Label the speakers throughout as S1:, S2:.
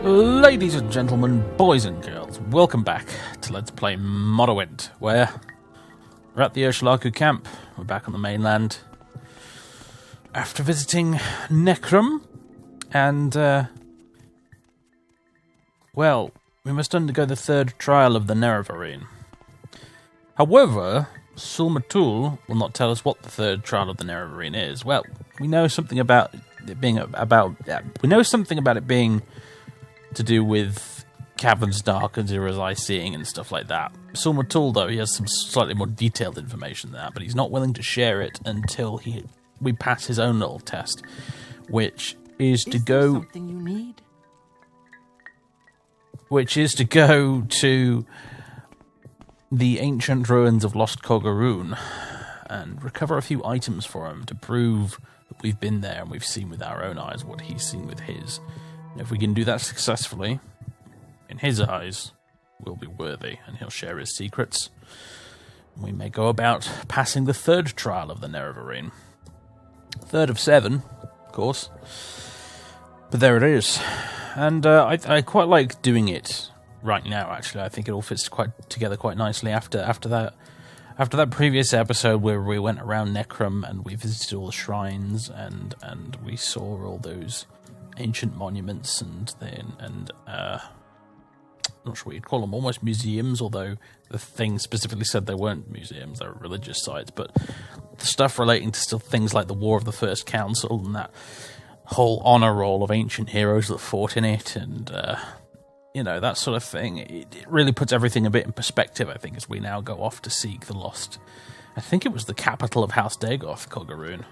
S1: Ladies and gentlemen, boys and girls, welcome back to Let's Play Morrowind, where we're at the Ursulaku camp. We're back on the mainland after visiting Necrum, and, well, we must undergo the third trial of the Nerevarine. However, Sulmatul will not tell us what the third trial of the Nerevarine is. Well, we know something about it being to do with caverns dark and Zira's eye seeing and stuff like that. Sulmatul, though, he has some slightly more detailed information than that, but he's not willing to share it until we pass his own little test, which is to go.
S2: Something you need?
S1: Which is to go to the ancient ruins of Lost Kogaroon and recover a few items for him to prove that we've been there and we've seen with our own eyes what he's seen with his. And if we can do that successfully, in his eyes, we'll be worthy and he'll share his secrets. We may go about passing the third trial of the Nerevarine. Third of 7, of course. But there it is. And I quite like doing it right now, actually. I think it all fits together quite nicely after that previous episode where we went around Necrum and we visited all the shrines and we saw all those ancient monuments and I'm not sure what you'd call them, almost museums, although the thing specifically said they weren't museums, they were religious sites, but the stuff relating to still things like the War of the First Council and that whole honor roll of ancient heroes that fought in it and that sort of thing, it really puts everything a bit in perspective, I think, as we now go off to seek the lost. I think it was the capital of House Dagoth, Kogaroon.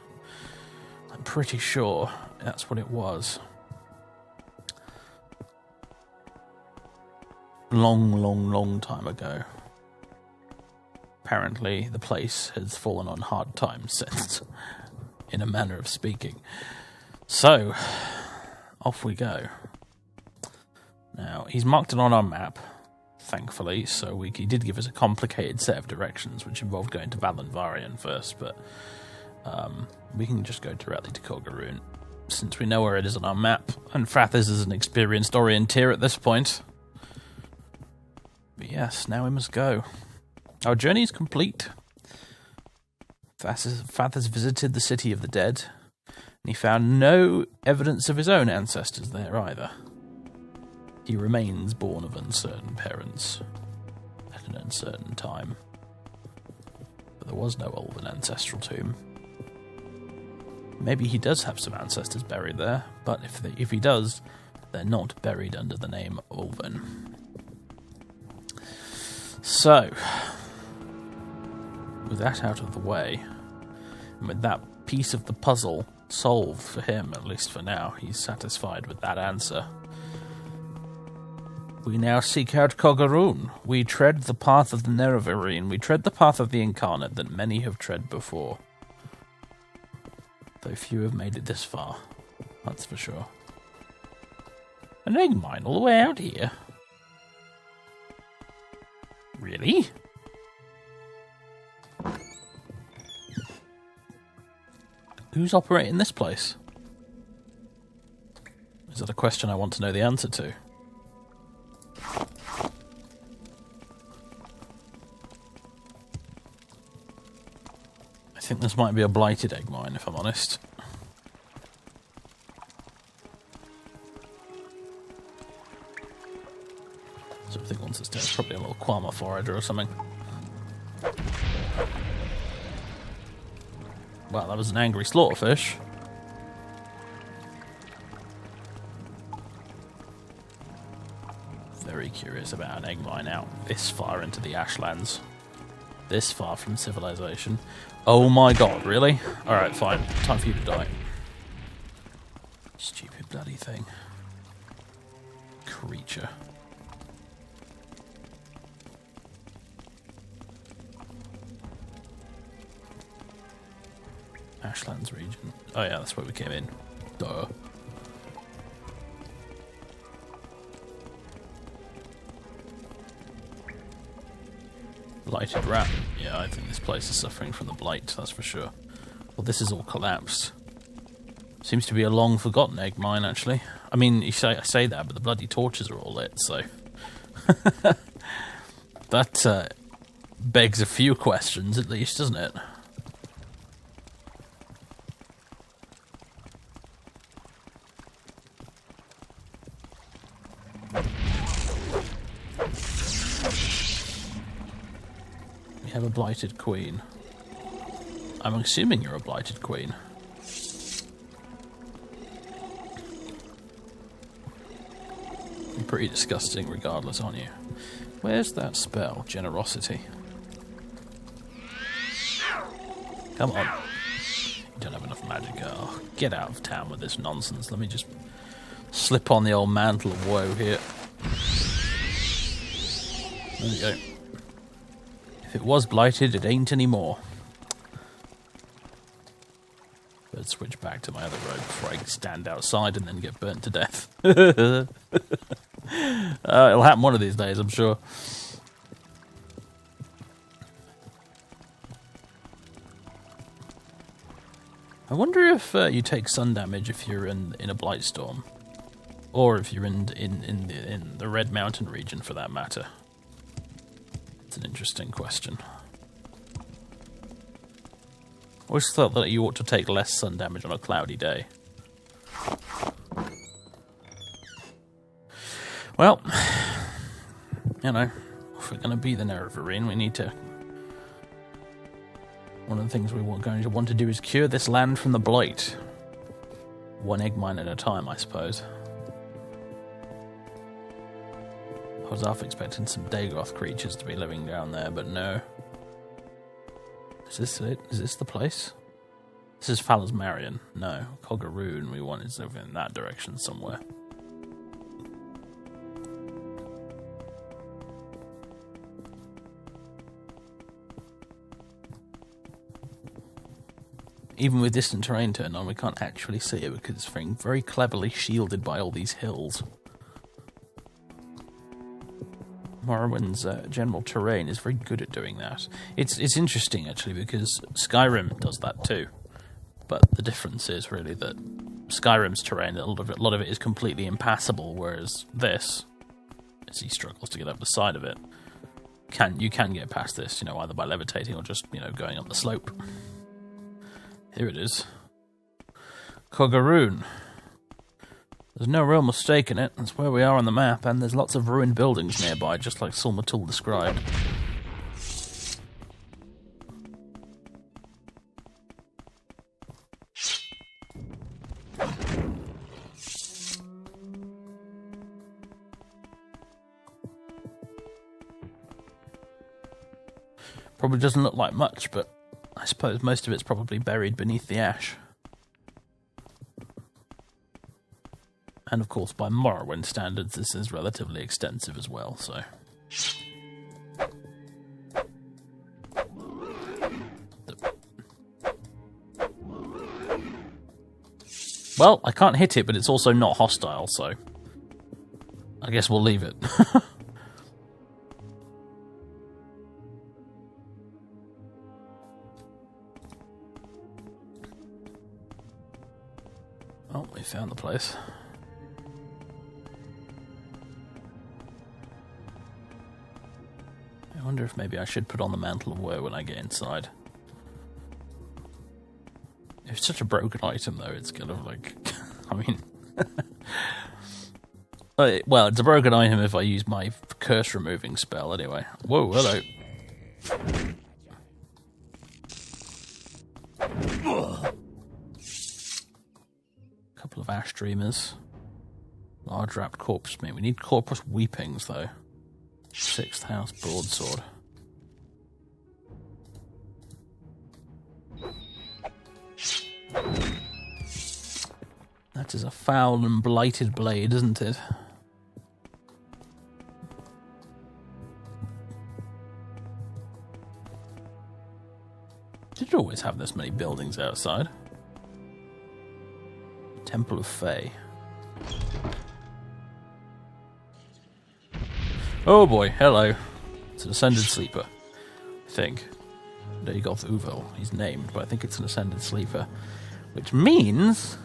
S1: I'm pretty sure that's what it was. Long time ago. Apparently, the place has fallen on hard times since, in a manner of speaking. So, off we go. Now, he's marked it on our map, thankfully, so he did give us a complicated set of directions, which involved going to Valenvarian first, but we can just go directly to Kogaroon, since we know where it is on our map, and Fathers is an experienced orienteer at this point. But yes, now we must go. Our journey is complete. Fathers visited the City of the Dead, and he found no evidence of his own ancestors there either. He remains born of uncertain parents at an uncertain time. But there was no Ulven ancestral tomb. Maybe he does have some ancestors buried there, but if he does, they're not buried under the name Ulven. So, with that out of the way, and with that piece of the puzzle solved for him, at least for now, he's satisfied with that answer. We now seek out Kogaroon. We tread the path of the Nerevarine. We tread the path of the Incarnate that many have tread before. Though few have made it this far, that's for sure. An egg mine all the way out here? Really? Who's operating this place? Is that a question I want to know the answer to? I think this might be a blighted egg mine, if I'm honest. So I think once it's dead, it's probably a little Quama forager or something. Wow, that was an angry slaughterfish. Very curious about an egg mine out this far into the Ashlands. This far from civilization. Oh my god, really? Alright, fine. Time for you to die. Stupid bloody thing. Creature. Ashlands region. Oh yeah, that's where we came in. Duh. Blighted rat. Yeah, I think this place is suffering from the blight, that's for sure. Well, this is all collapsed. Seems to be a long forgotten egg mine, actually. I mean, I say that, but the bloody torches are all lit, so... that begs a few questions, at least, doesn't it? We have a blighted queen. I'm assuming you're a blighted queen. You're pretty disgusting regardless, aren't you? Where's that spell? Generosity. Come on. You don't have enough magic. Oh, get out of town with this nonsense. Let me just slip on the old mantle of woe here. There we go. If it was blighted, it ain't anymore. Let's switch back to my other road before I stand outside and then get burnt to death. It'll happen one of these days, I'm sure. I wonder if you take sun damage if you're in a blight storm, or if you're in the Red Mountain region, for that matter. It's an interesting question. I always thought that you ought to take less sun damage on a cloudy day. Well, you know, if we're going to be the Nerevarine, we need to... One of the things we're going to want to do is cure this land from the blight. One egg mine at a time, I suppose. I was half expecting some Dagoth creatures to be living down there, but no. Is this it? Is this the place? This is Fallas Marion. No. Kogaroon we want is over in that direction somewhere. Even with distant terrain turned on, we can't actually see it because it's being very cleverly shielded by all these hills. Morrowind's general terrain is very good at doing that. It's interesting, actually, because Skyrim does that too. But the difference is really that Skyrim's terrain, a lot of it is completely impassable, whereas this, as he struggles to get up the side of it, you can get past this, you know, either by levitating or just, you know, going up the slope. Here it is. Kogaroon. There's no real mistake in it. That's where we are on the map, and there's lots of ruined buildings nearby, just like Sulmatul described. Probably doesn't look like much, but I suppose most of it's probably buried beneath the ash. And of course, by Morrowind standards, this is relatively extensive as well, so... Well, I can't hit it, but it's also not hostile, so... I guess we'll leave it. Oh, we found the place. I wonder if maybe I should put on the Mantle of Woe when I get inside. It's such a broken item, though. It's kind of like... I mean... well, it's a broken item if I use my curse-removing spell, anyway. Whoa, hello. Couple of ash dreamers. Large wrapped corpse meat. We need corpus weepings, though. 6th house broadsword. That is a foul and blighted blade, isn't it? Did you always have this many buildings outside? Temple of Fae. Oh boy, hello. It's an Ascended Sleeper, I think. Dagoth Uvirith, he's named, but I think it's an Ascended Sleeper. Which means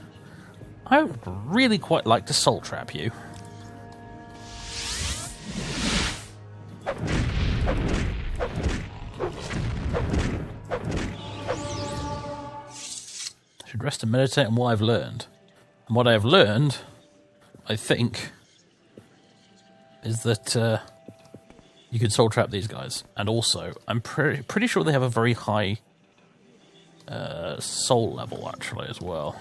S1: I would really quite like to soul trap you. I should rest and meditate on what I've learned. And what I have learned, I think, is that you could soul trap these guys. And also, I'm pretty sure they have a very high soul level, actually, as well.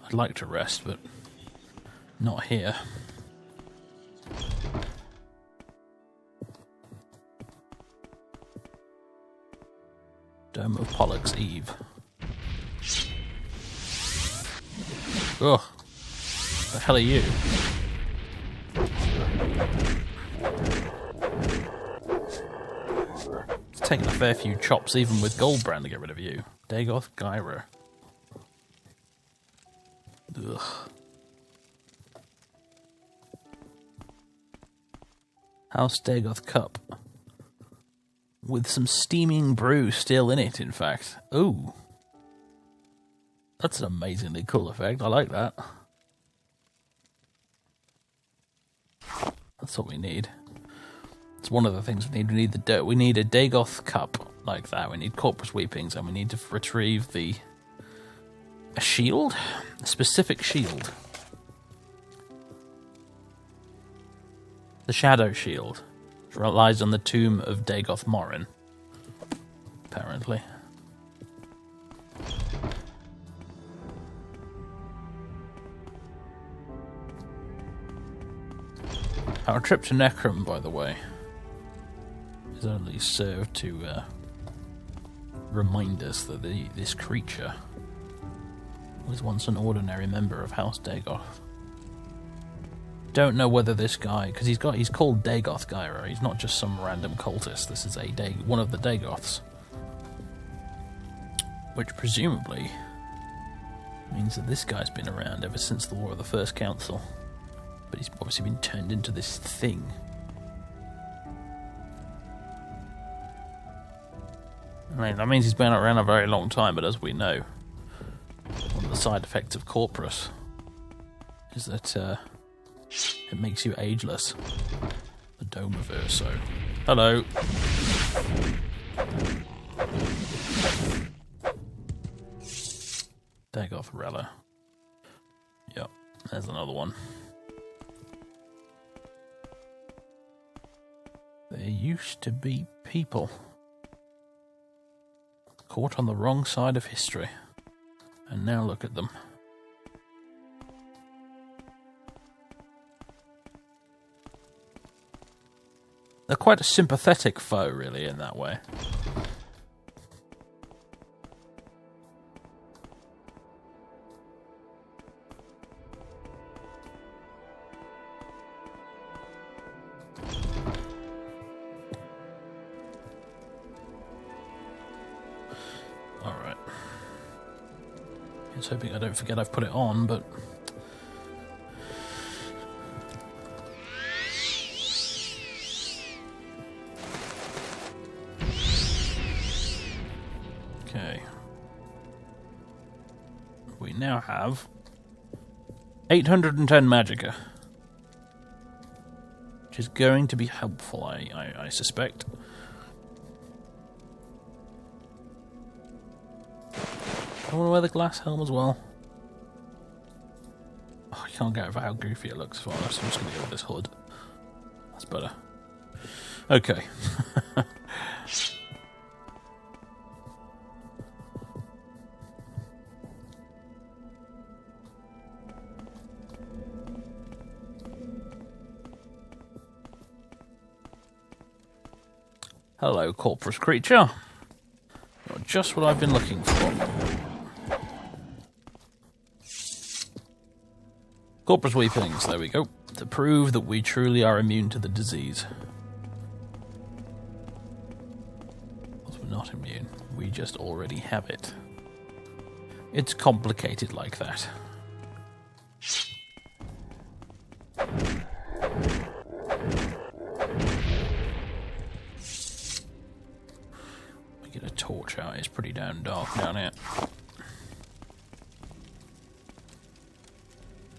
S1: I'd like to rest, but not here. Dome of Pollux Eve. Ugh. The hell are you? It's taken a fair few chops even with Goldbrand to get rid of you. Dagoth Gyra. Ugh. House Dagoth Cup. With some steaming brew still in it, in fact. Ooh. That's an amazingly cool effect. I like that. That's what we need. It's one of the things we need. We need a Dagoth Cup like that. We need Corpus Weepings, and we need to retrieve a shield? A specific shield. The Shadow Shield. Which relies on the tomb of Dagoth Morin. Apparently. Our trip to Necrom, by the way, has only served to remind us that this creature was once an ordinary member of House Dagoth. Don't know whether this guy, because he's called Dagoth Gyra. He's not just some random cultist. This is one of the Dagoths, which presumably means that this guy's been around ever since the War of the First Council. But he's obviously been turned into this thing. I mean, that means he's been around a very long time, but as we know, one of the side effects of Corpus is that it makes you ageless. The Domiverso. Hello. Dagoth Rella. Yep, there's another one. There used to be people caught on the wrong side of history, and now look at them. They're quite a sympathetic foe, really, in that way. Alright. Just hoping I don't forget I've put it on, but... Okay. We now have 810 magicka, which is going to be helpful, I suspect. I want to wear the glass helm as well. Oh, I can't get over how goofy it looks for us. I'm just going to go with this hood. That's better. Okay. Hello, corpus creature. You're just what I've been looking for. Corpus Weepings, there we go. To prove that we truly are immune to the disease. Because we're not immune. We just already have it. It's complicated like that. pretty damn dark down here.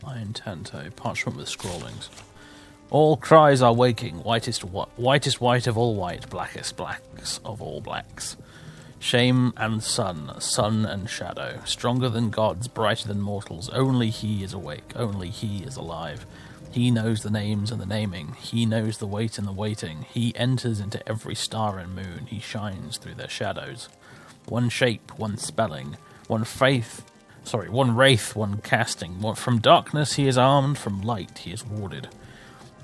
S1: Iron Tanto, parchment with scrawlings. All cries are waking, whitest white of all white, blackest blacks of all blacks. Shame and sun, sun and shadow, stronger than gods, brighter than mortals. Only he is awake, only he is alive. He knows the names and the naming. He knows the wait and the waiting. He enters into every star and moon. He shines through their shadows. One shape, one spelling, one wraith, one casting. From darkness he is armed, from light he is warded.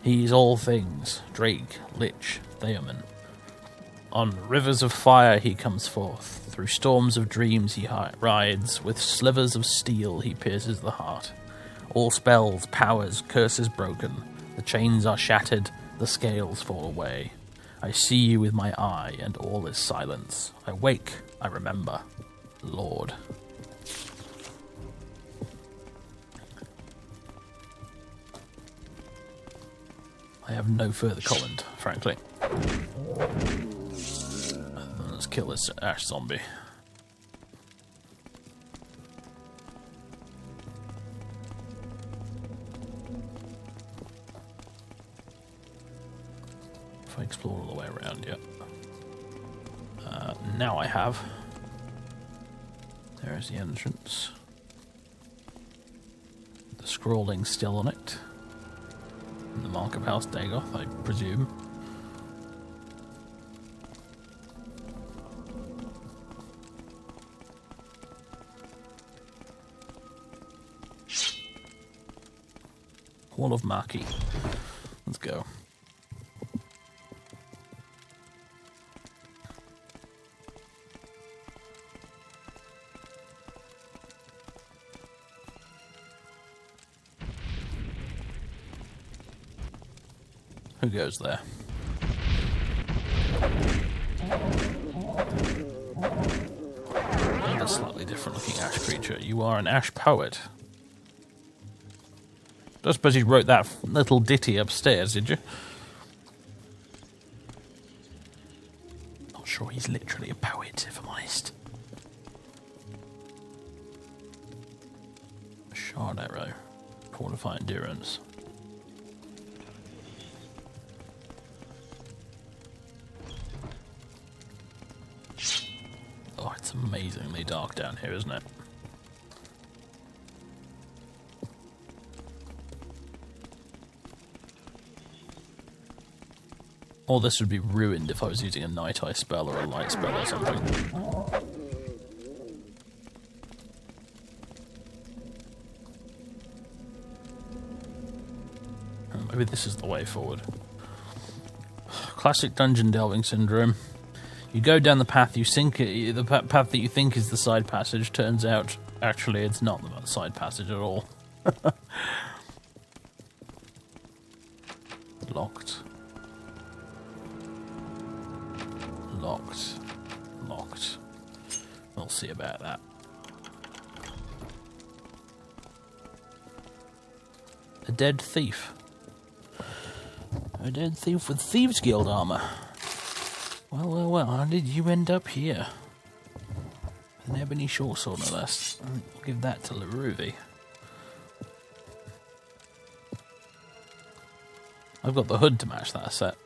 S1: He is all things, Drake, Lich, Theoman. On rivers of fire he comes forth. Through storms of dreams he rides. With slivers of steel he pierces the heart. All spells, powers, curses broken. The chains are shattered, the scales fall away. I see you with my eye, and all is silence. I wake, I remember. Lord. I have no further comment, frankly. Let's kill this ash zombie. If I explore all the way around, yeah. Now I have. There's the entrance. The scrawling still on it. And the mark of House Dagoth, I presume. Wall of Maki. Let's go. Who goes there? And a slightly different looking ash creature. You are an ash poet. I suppose you wrote that little ditty upstairs, did you? Not sure he's literally a poet, if I'm honest. Shard arrow. Fortify endurance. Oh, it's amazingly dark down here, isn't it? Or this would be ruined if I was using a night eye spell or a light spell or something. Maybe this is the way forward. Classic dungeon delving syndrome. You go down the path you think the path that you think is the side passage. Turns out, actually, it's not the side passage at all. Locked. Locked. Locked. We'll see about that. A dead thief. A dead thief with Thieves Guild armor. Well, well, well, how did you end up here? With an ebony short sword, no less. I'll give that to Laruvi. I've got the hood to match that set.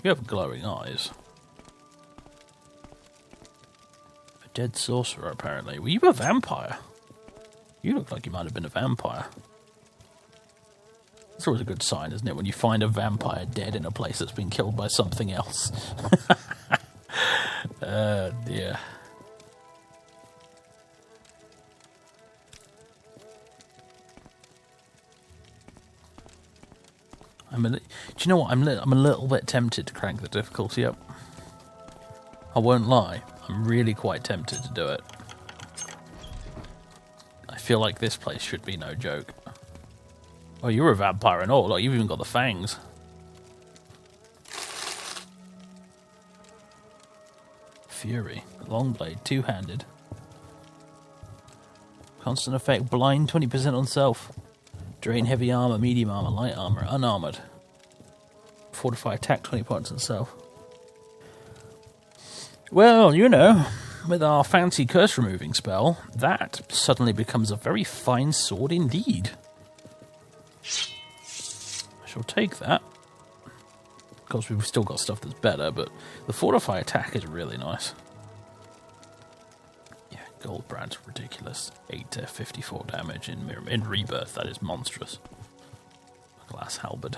S1: You have glowing eyes. A dead sorcerer, apparently. Were you a vampire? You look like you might have been a vampire. It's always a good sign, isn't it, when you find a vampire dead in a place that's been killed by something else. Dear. Do you know what? I'm a little bit tempted to crank the difficulty up. I won't lie. I'm really quite tempted to do it. I feel like this place should be no joke. Oh, you're a vampire and all. Like, you've even got the fangs. Fury. Long blade. Two-handed. Constant effect. Blind 20% on self. Drain heavy armor, medium armor, light armor, unarmored. Fortify attack 20 points itself. Well, you know, with our fancy curse removing spell, that suddenly becomes a very fine sword indeed. I shall take that. Of course, we've still got stuff that's better, but the fortify attack is really nice. Yeah, Goldbrand's ridiculous. 8 to 54 damage in Rebirth. That is monstrous. Glass halberd.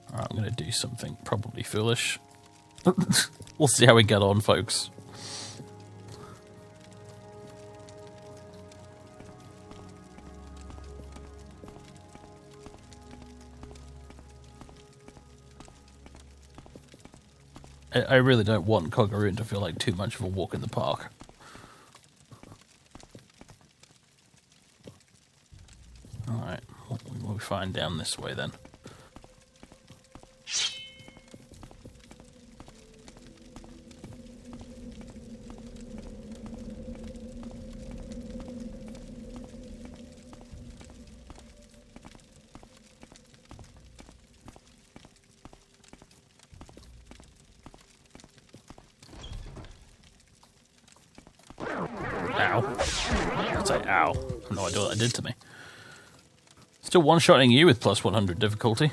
S1: Alright, I'm going to do something probably foolish. We'll see how we get on, folks. I really don't want Kogaroon to feel like too much of a walk in the park. Alright, what will we find down this way then? Ow. I'd say ow. I have no idea what that did to me. Still one-shotting you with plus 100 difficulty.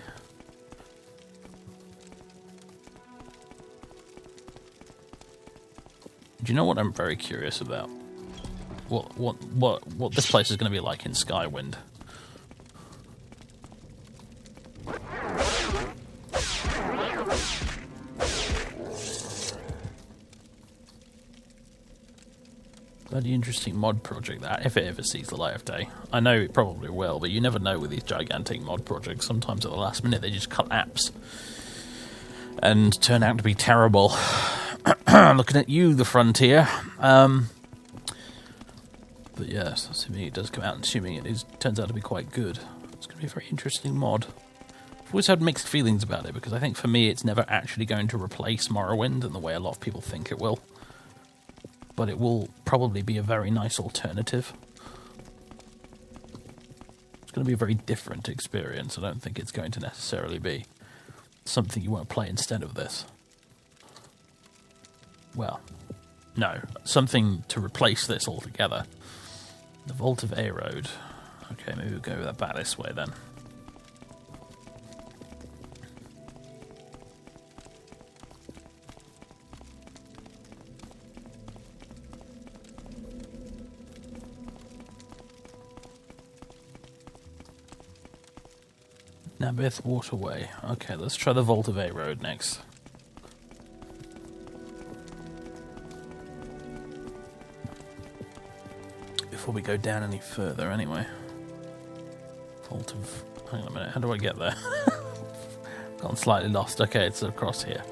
S1: Do you know what I'm very curious about? What this place is going to be like in Skywind? Bloody interesting mod project that, if it ever sees the light of day. I know it probably will, but you never know with these gigantic mod projects. Sometimes at the last minute they just collapse and turn out to be terrible. Looking at you, the Frontier. But yes, assuming it does come out and assuming it turns out to be quite good. It's going to be a very interesting mod. I've always had mixed feelings about it, because I think for me it's never actually going to replace Morrowind in the way a lot of people think it will. But it will probably be a very nice alternative. It's going to be a very different experience. I don't think it's going to necessarily be something you won't play instead of this. Well, no, something to replace this altogether. The Vault of Aerode. Okay, maybe we'll go back this way then. Nabith Waterway. Okay, let's try the Vault of Aerode next. Before we go down any further, anyway. Vault of... Hang on a minute, how do I get there? Gone slightly lost. Okay, it's across here.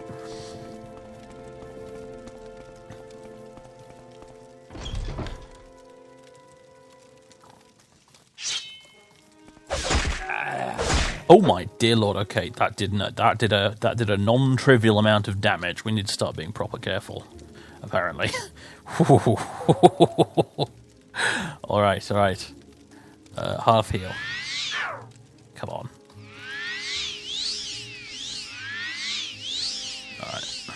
S1: Oh my dear lord! Okay, that did a non-trivial amount of damage. We need to start being proper careful. Apparently. all right. Half heal. Come on. All right.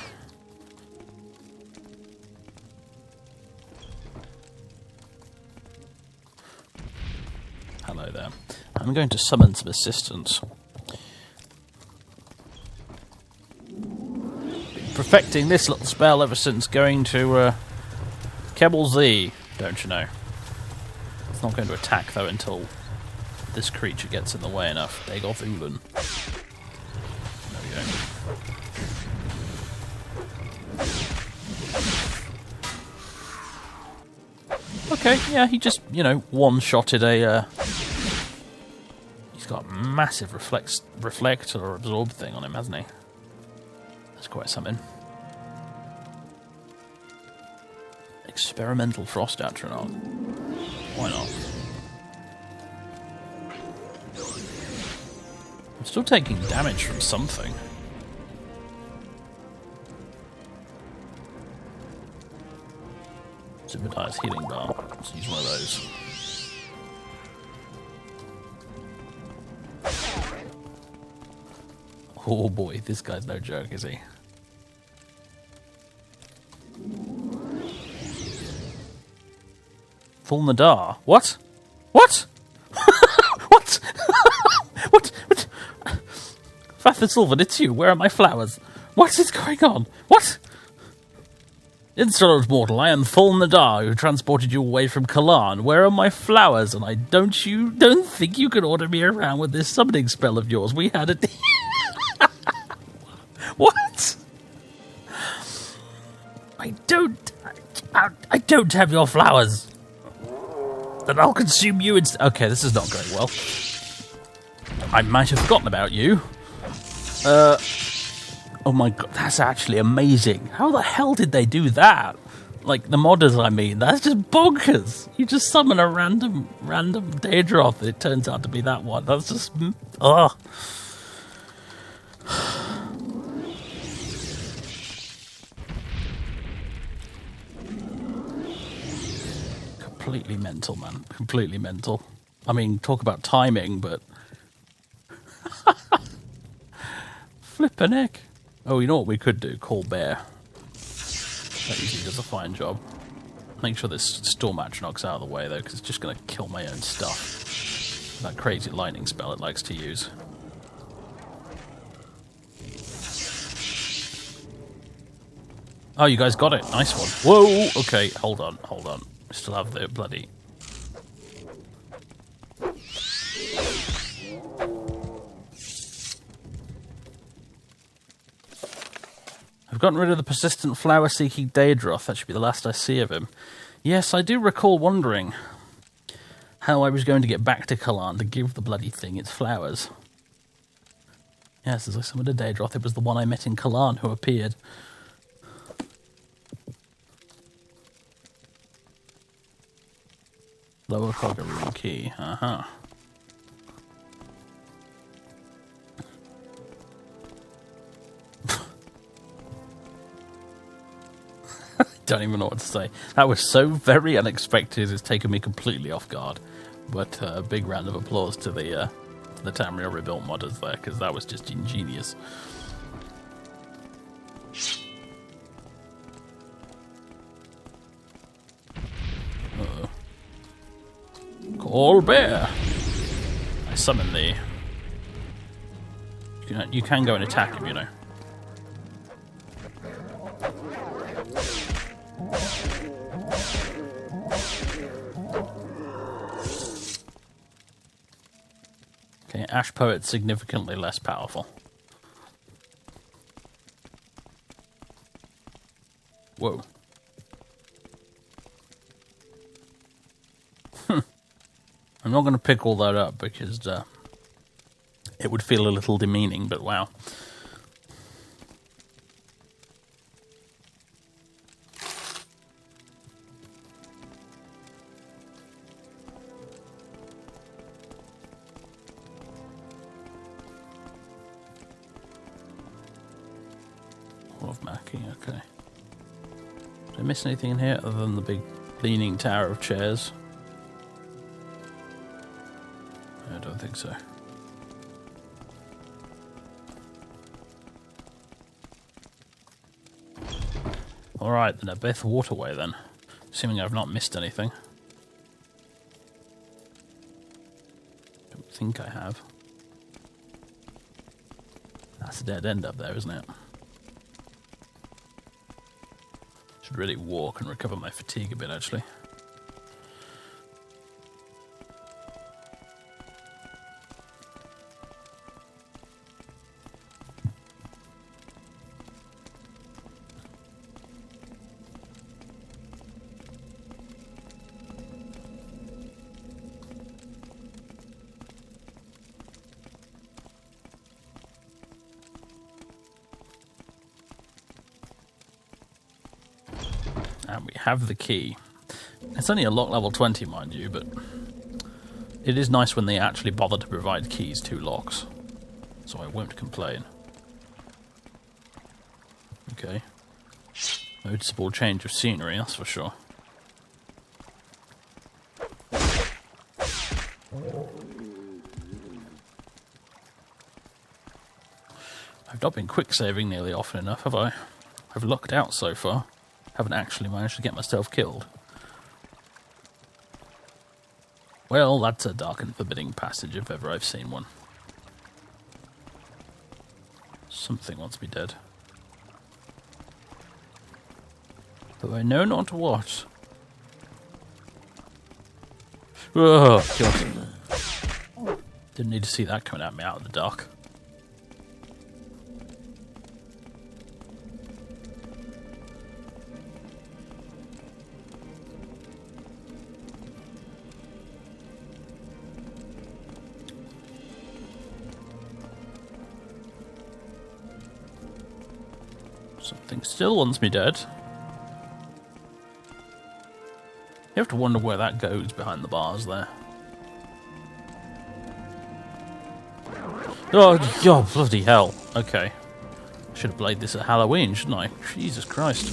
S1: Hello there. I'm going to summon some assistance. Been perfecting this little spell ever since going to Kebble Z, don't you know? It's not going to attack though until this creature gets in the way enough. Dagoth Ulan. There we go. Okay, yeah, he just, one-shotted a... He's got a massive reflect or absorb thing on him, hasn't he? That's quite something. Experimental Frost Atronach. Why not? I'm still taking damage from something. Zubadiah's healing bar. Let's use one of those. Oh boy, this guy's no joke, is he? Full Nadar. What? What? What? What? Father Sylvan, it's you. Where are my flowers? What is going on? What? Insolent mortal, I am Full Nadar, who transported you away from Kalan. Where are my flowers? And I don't think you can order me around with this summoning spell of yours. We had a... What? I don't have your flowers. Then I'll consume you instead. Okay, this is not going well. I might have forgotten about you. Oh my god, that's actually amazing. How the hell did they do that? Like, the modders, I mean. That's just bonkers. You just summon a random Daedroth. It turns out to be that one. That's just... Ugh. Completely mental, man. Completely mental. I mean, talk about timing, but... Flippin' heck. Oh, you know what we could do? Call Bear. That usually does a fine job. Make sure this Storm Atronach's out of the way, though, because it's just going to kill my own stuff. That crazy lightning spell it likes to use. Oh, you guys got it. Nice one. Whoa! Okay, hold on. We still have the bloody... I've gotten rid of the persistent flower-seeking Daedroth. That should be the last I see of him. Yes, I do recall wondering how I was going to get back to Kalan to give the bloody thing its flowers. Yes, as I summoned a Daedroth, it was the one I met in Kalan who appeared. Lower Kogaroon key. Uh-huh. Don't even know what to say. That was so very unexpected. It's taken me completely off guard. But a big round of applause to the Tamriel Rebuilt modders there, because that was just ingenious. Call Bear. I summon thee. You can go and attack him, you know. Okay, Ash Poet's significantly less powerful. Whoa. I'm not going to pick all that up because it would feel a little demeaning, but wow. Of Mackie, okay. Did I miss anything in here other than the big leaning tower of chairs? I don't think so. Alright, the Nebeth Waterway then. Assuming I've not missed anything. Don't think I have. That's a dead end up there, isn't it? Should really walk and recover my fatigue a bit, actually. And we have the key. It's only a lock level 20, mind you, but it is nice when they actually bother to provide keys to locks. So I won't complain. Okay. Noticeable change of scenery, that's for sure. I've not been quick saving nearly often enough, have I? I've lucked out so far. Haven't actually managed to get myself killed. Well, that's a dark and forbidding passage if ever I've seen one. Something wants me dead. But I know not what. Oh, God. Didn't need to see that coming at me out of the dark. Something still wants me dead. You have to wonder where that goes behind the bars there. Oh, bloody hell. Okay. Should have played this at Halloween, shouldn't I? Jesus Christ.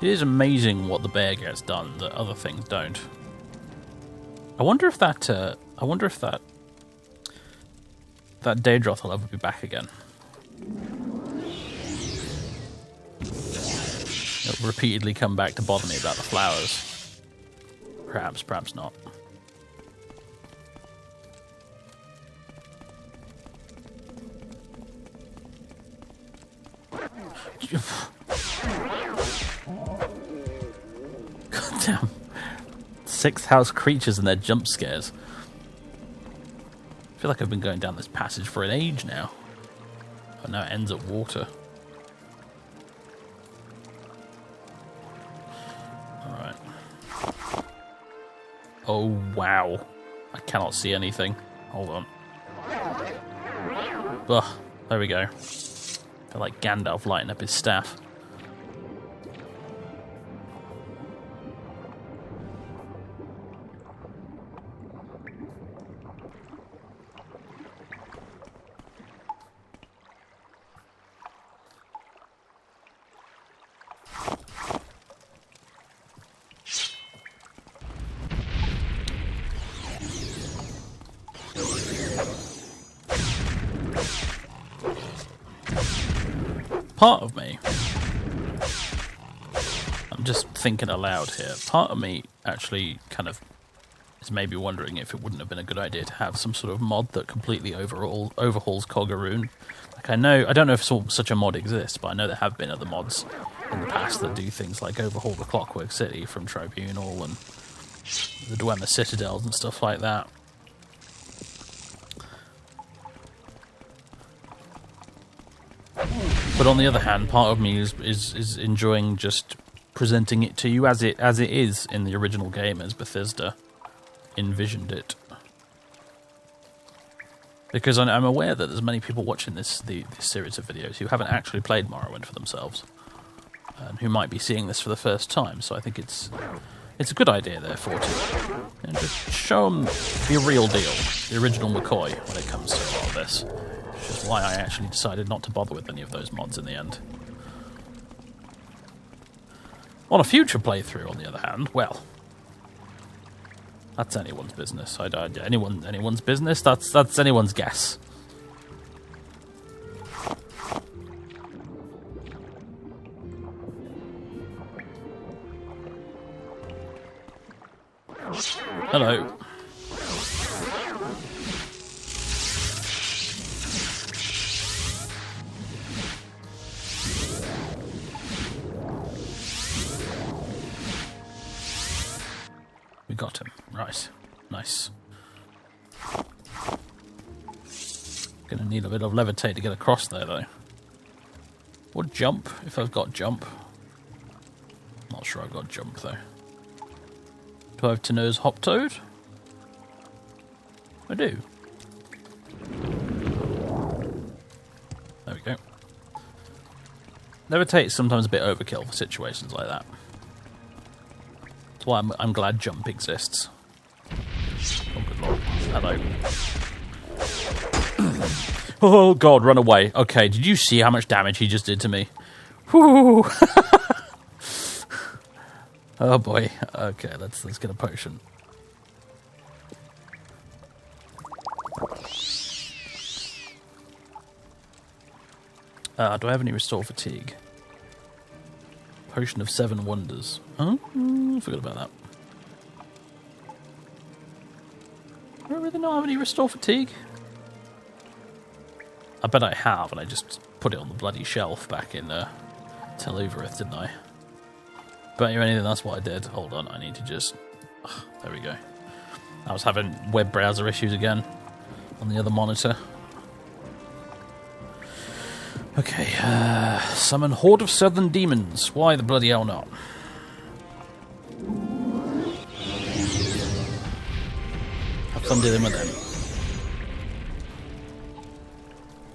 S1: It is amazing what the bear gets done that other things don't. I wonder if that Daedroth will ever be back again. It'll repeatedly come back to bother me about the flowers. Perhaps, perhaps not. Goddamn. 6th house creatures and their jump scares. I feel like I've been going down this passage for an age now. But now it ends at water. Alright. Oh, wow. I cannot see anything. Hold on. Ugh, there we go. I feel like Gandalf lighting up his staff. Part of me, I'm just thinking aloud here, part of me actually kind of is maybe wondering if it wouldn't have been a good idea to have some sort of mod that completely overhauls Kogaroon. Like I don't know if such a mod exists, but I know there have been other mods in the past that do things like overhaul the Clockwork City from Tribunal and the Dwemer Citadels and stuff like that. But on the other hand, part of me is enjoying just presenting it to you as it is in the original game, as Bethesda envisioned it. Because I'm aware that there's many people watching this series of videos who haven't actually played Morrowind for themselves, and who might be seeing this for the first time. So I think it's a good idea, therefore, to just show them the real deal, the original McCoy, when it comes to a lot of this. Which is why I actually decided not to bother with any of those mods in the end. On a future playthrough, on the other hand, well, that's anyone's business. Anyone's business. That's anyone's guess. Hello. We got him. Right. Nice. Gonna need a bit of levitate to get across there, though. Or jump, if I've got jump. Not sure I've got jump, though. Do I have to nose Hop Toad? I do. There we go. Levitate is sometimes a bit overkill for situations like that. That's why I'm glad jump exists. Oh, good lord. Hello. Oh god, run away. Okay, did you see how much damage he just did to me? Whew. Oh boy. Okay, let's get a potion. Do I have any restore fatigue? Potion of 7 wonders. Huh? Forgot about that. Do I really not have any restore fatigue? I bet I have, and I just put it on the bloody shelf back in Tel Uvirith, didn't I? Bet you anything that's what I did. Hold on, I need to just... Oh, there we go. I was having web browser issues again on the other monitor. Okay, summon Horde of Southern Demons. Why the bloody hell not? Have fun dealing with them.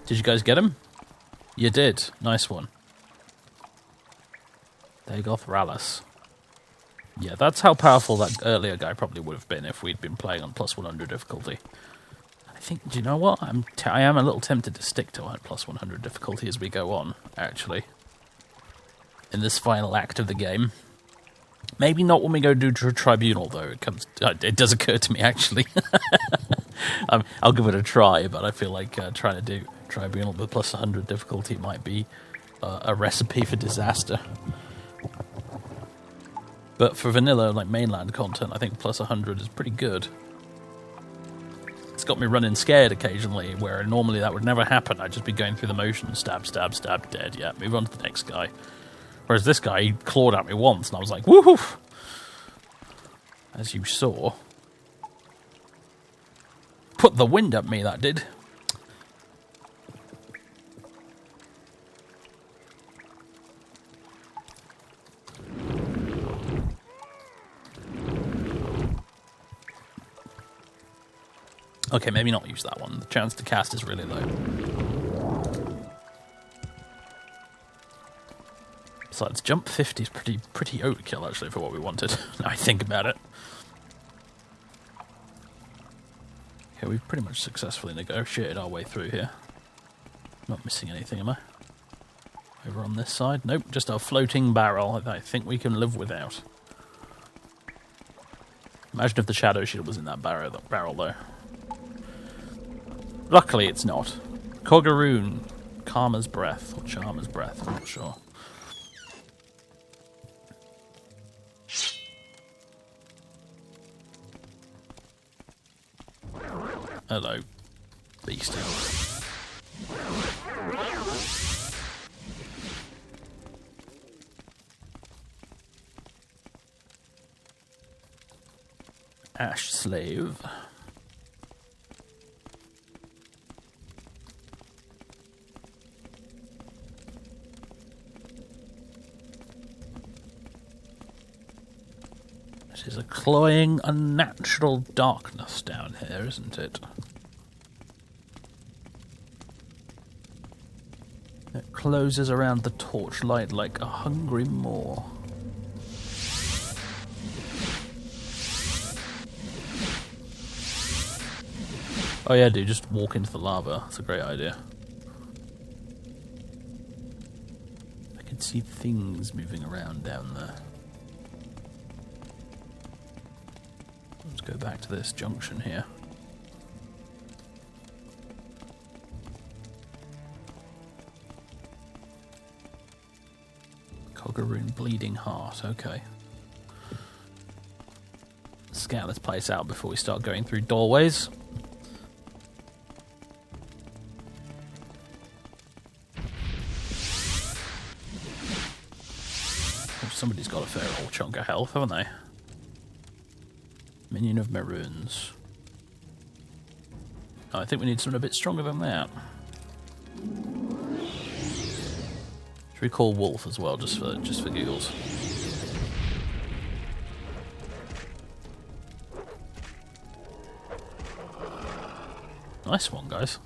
S1: Did you guys get him? You did. Nice one. Dagoth Rallus. Yeah, that's how powerful that earlier guy probably would have been if we'd been playing on plus 100 difficulty. I think, do you know what? I am a little tempted to stick to plus 100 difficulty as we go on, actually. In this final act of the game. Maybe not when we go do Tribunal, though. It does occur to me, actually. I'll give it a try, but I feel like trying to do Tribunal with plus 100 difficulty might be a recipe for disaster. But for vanilla, like mainland content, I think plus 100 is pretty good. It's got me running scared occasionally, where normally that would never happen. I'd just be going through the motions, stab, stab, stab, dead. Yeah, move on to the next guy. Whereas this guy, he clawed at me once, and I was like, woohoo! As you saw. Put the wind at me, that did. Okay, maybe not use that one. The chance to cast is really low. Besides, jump 50 is pretty overkill, actually, for what we wanted. Now I think about it. Okay, we've pretty much successfully negotiated our way through here. Not missing anything, am I? Over on this side? Nope, just our floating barrel that I think we can live without. Imagine if the Shadow Shield was in that barrel though. Luckily, it's not. Kogaroon, Karma's Breath, or Charmer's Breath, I'm not sure. Hello, beastie. Ash Slave. It is a cloying, unnatural darkness down here, isn't it? It closes around the torchlight like a hungry maw. Oh yeah, dude, just walk into the lava. That's a great idea. I can see things moving around down there. Let's go back to this junction here. Kogaroon Bleeding Heart, okay. Scout this place out before we start going through doorways. Oh, somebody's got a fair old chunk of health, haven't they? Minion of Maroons. Oh, I think we need something a bit stronger than that. Should we call Wolf as well, just for giggles? Nice one, guys.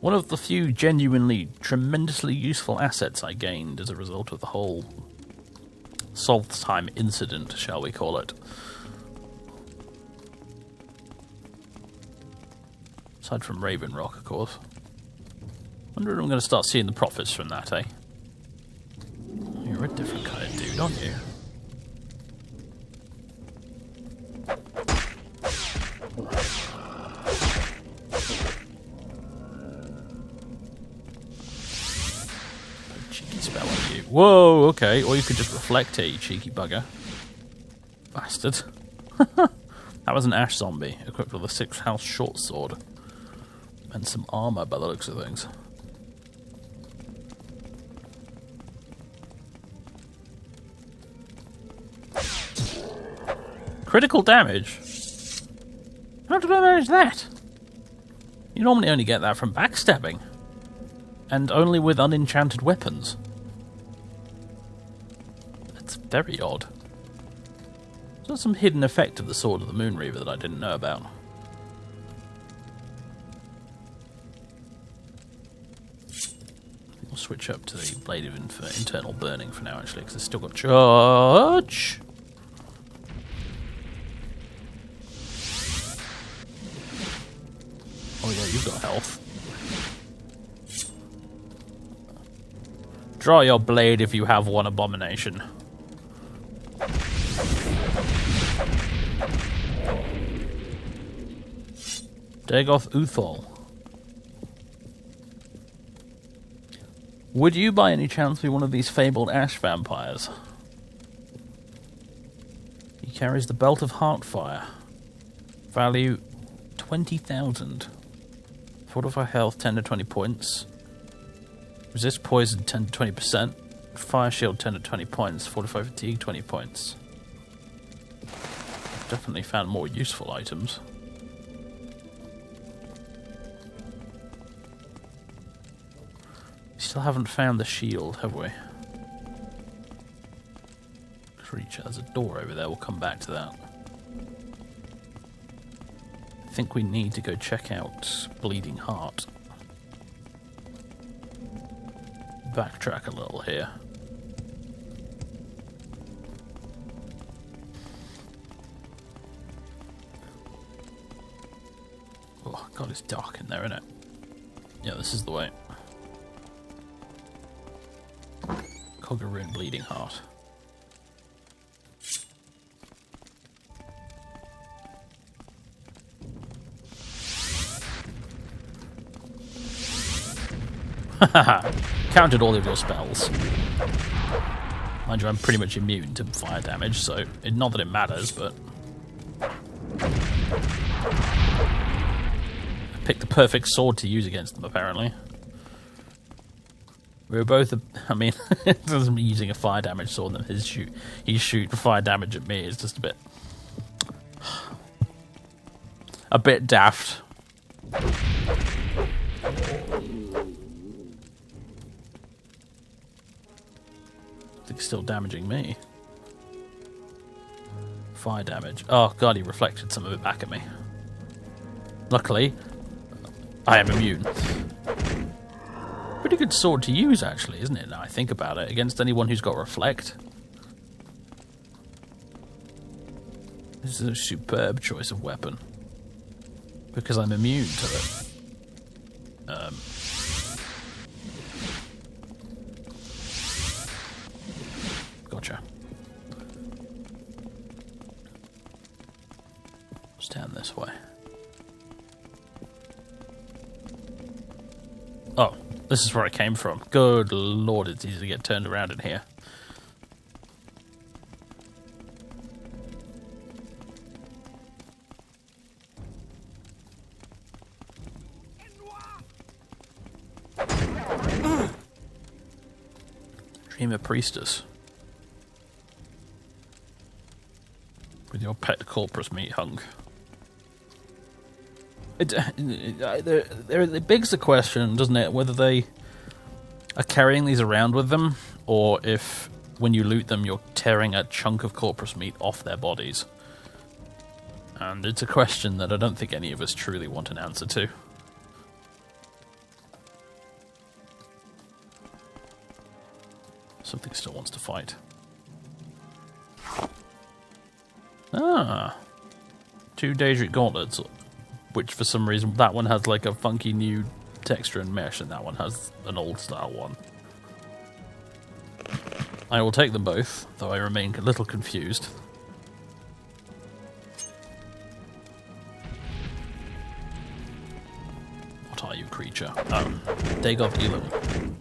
S1: One of the few genuinely tremendously useful assets I gained as a result of the whole Saltime incident, shall we call it. Aside from Raven Rock, of course. Wonder if I'm going to start seeing the profits from that, eh? You're a different kind of dude, aren't you? Cheeky spell on you. Whoa, okay. Or you could just reflect it, you cheeky bugger. Bastard. That was an ash zombie, equipped with a 6th house short sword. And some armor by the looks of things. Critical damage? How did I manage that? You normally only get that from backstabbing. And only with unenchanted weapons. That's very odd. Is there some hidden effect of the Sword of the Moonreaver that I didn't know about? We'll switch up to the Blade of Internal Burning for now, actually, because it's still got charge. Oh yeah, you've got health. Draw your blade if you have one, abomination. Dagoth Uthal. Would you by any chance be one of these fabled ash vampires? He carries the Belt of Heartfire. Value 20,000. Fortify health 10 to 20 points. Resist poison 10 to 20%. Fire shield 10 to 20 points. Fortify fatigue 20 points. Definitely found more useful items. Still haven't found the shield, have we? Creature, there's a door over there, we'll come back to that. I think we need to go check out Bleeding Heart. Backtrack a little here. Oh god, it's dark in there, isn't it? Yeah, this is the way. Kogaroon Bleeding Heart. Counted all of your spells. Mind you, I'm pretty much immune to fire damage, so not that it matters, but I picked the perfect sword to use against them, apparently. We were both, I mean, it doesn't mean using a fire damage sword and he's shooting fire damage at me is just a bit daft. I think it's still damaging me. Fire damage. Oh god, he reflected some of it back at me. Luckily, I am immune. Pretty good sword to use, actually, isn't it, now I think about it, against anyone who's got Reflect. This is a superb choice of weapon. Because I'm immune to it. Gotcha. Stand this way. Oh, this is where I came from. Good lord, it's easy to get turned around in here. Dreamer Priestess. With your pet corpus meat hung. It begs the question, doesn't it, whether they are carrying these around with them, or if, when you loot them, you're tearing a chunk of corpus meat off their bodies. And it's a question that I don't think any of us truly want an answer to. Something still wants to fight. Ah. 2 Daedric gauntlets. Which, for some reason, that one has like a funky new texture and mesh, and that one has an old style one. I will take them both, though I remain a little confused. What are you, creature? Oh, Dagoth Elam.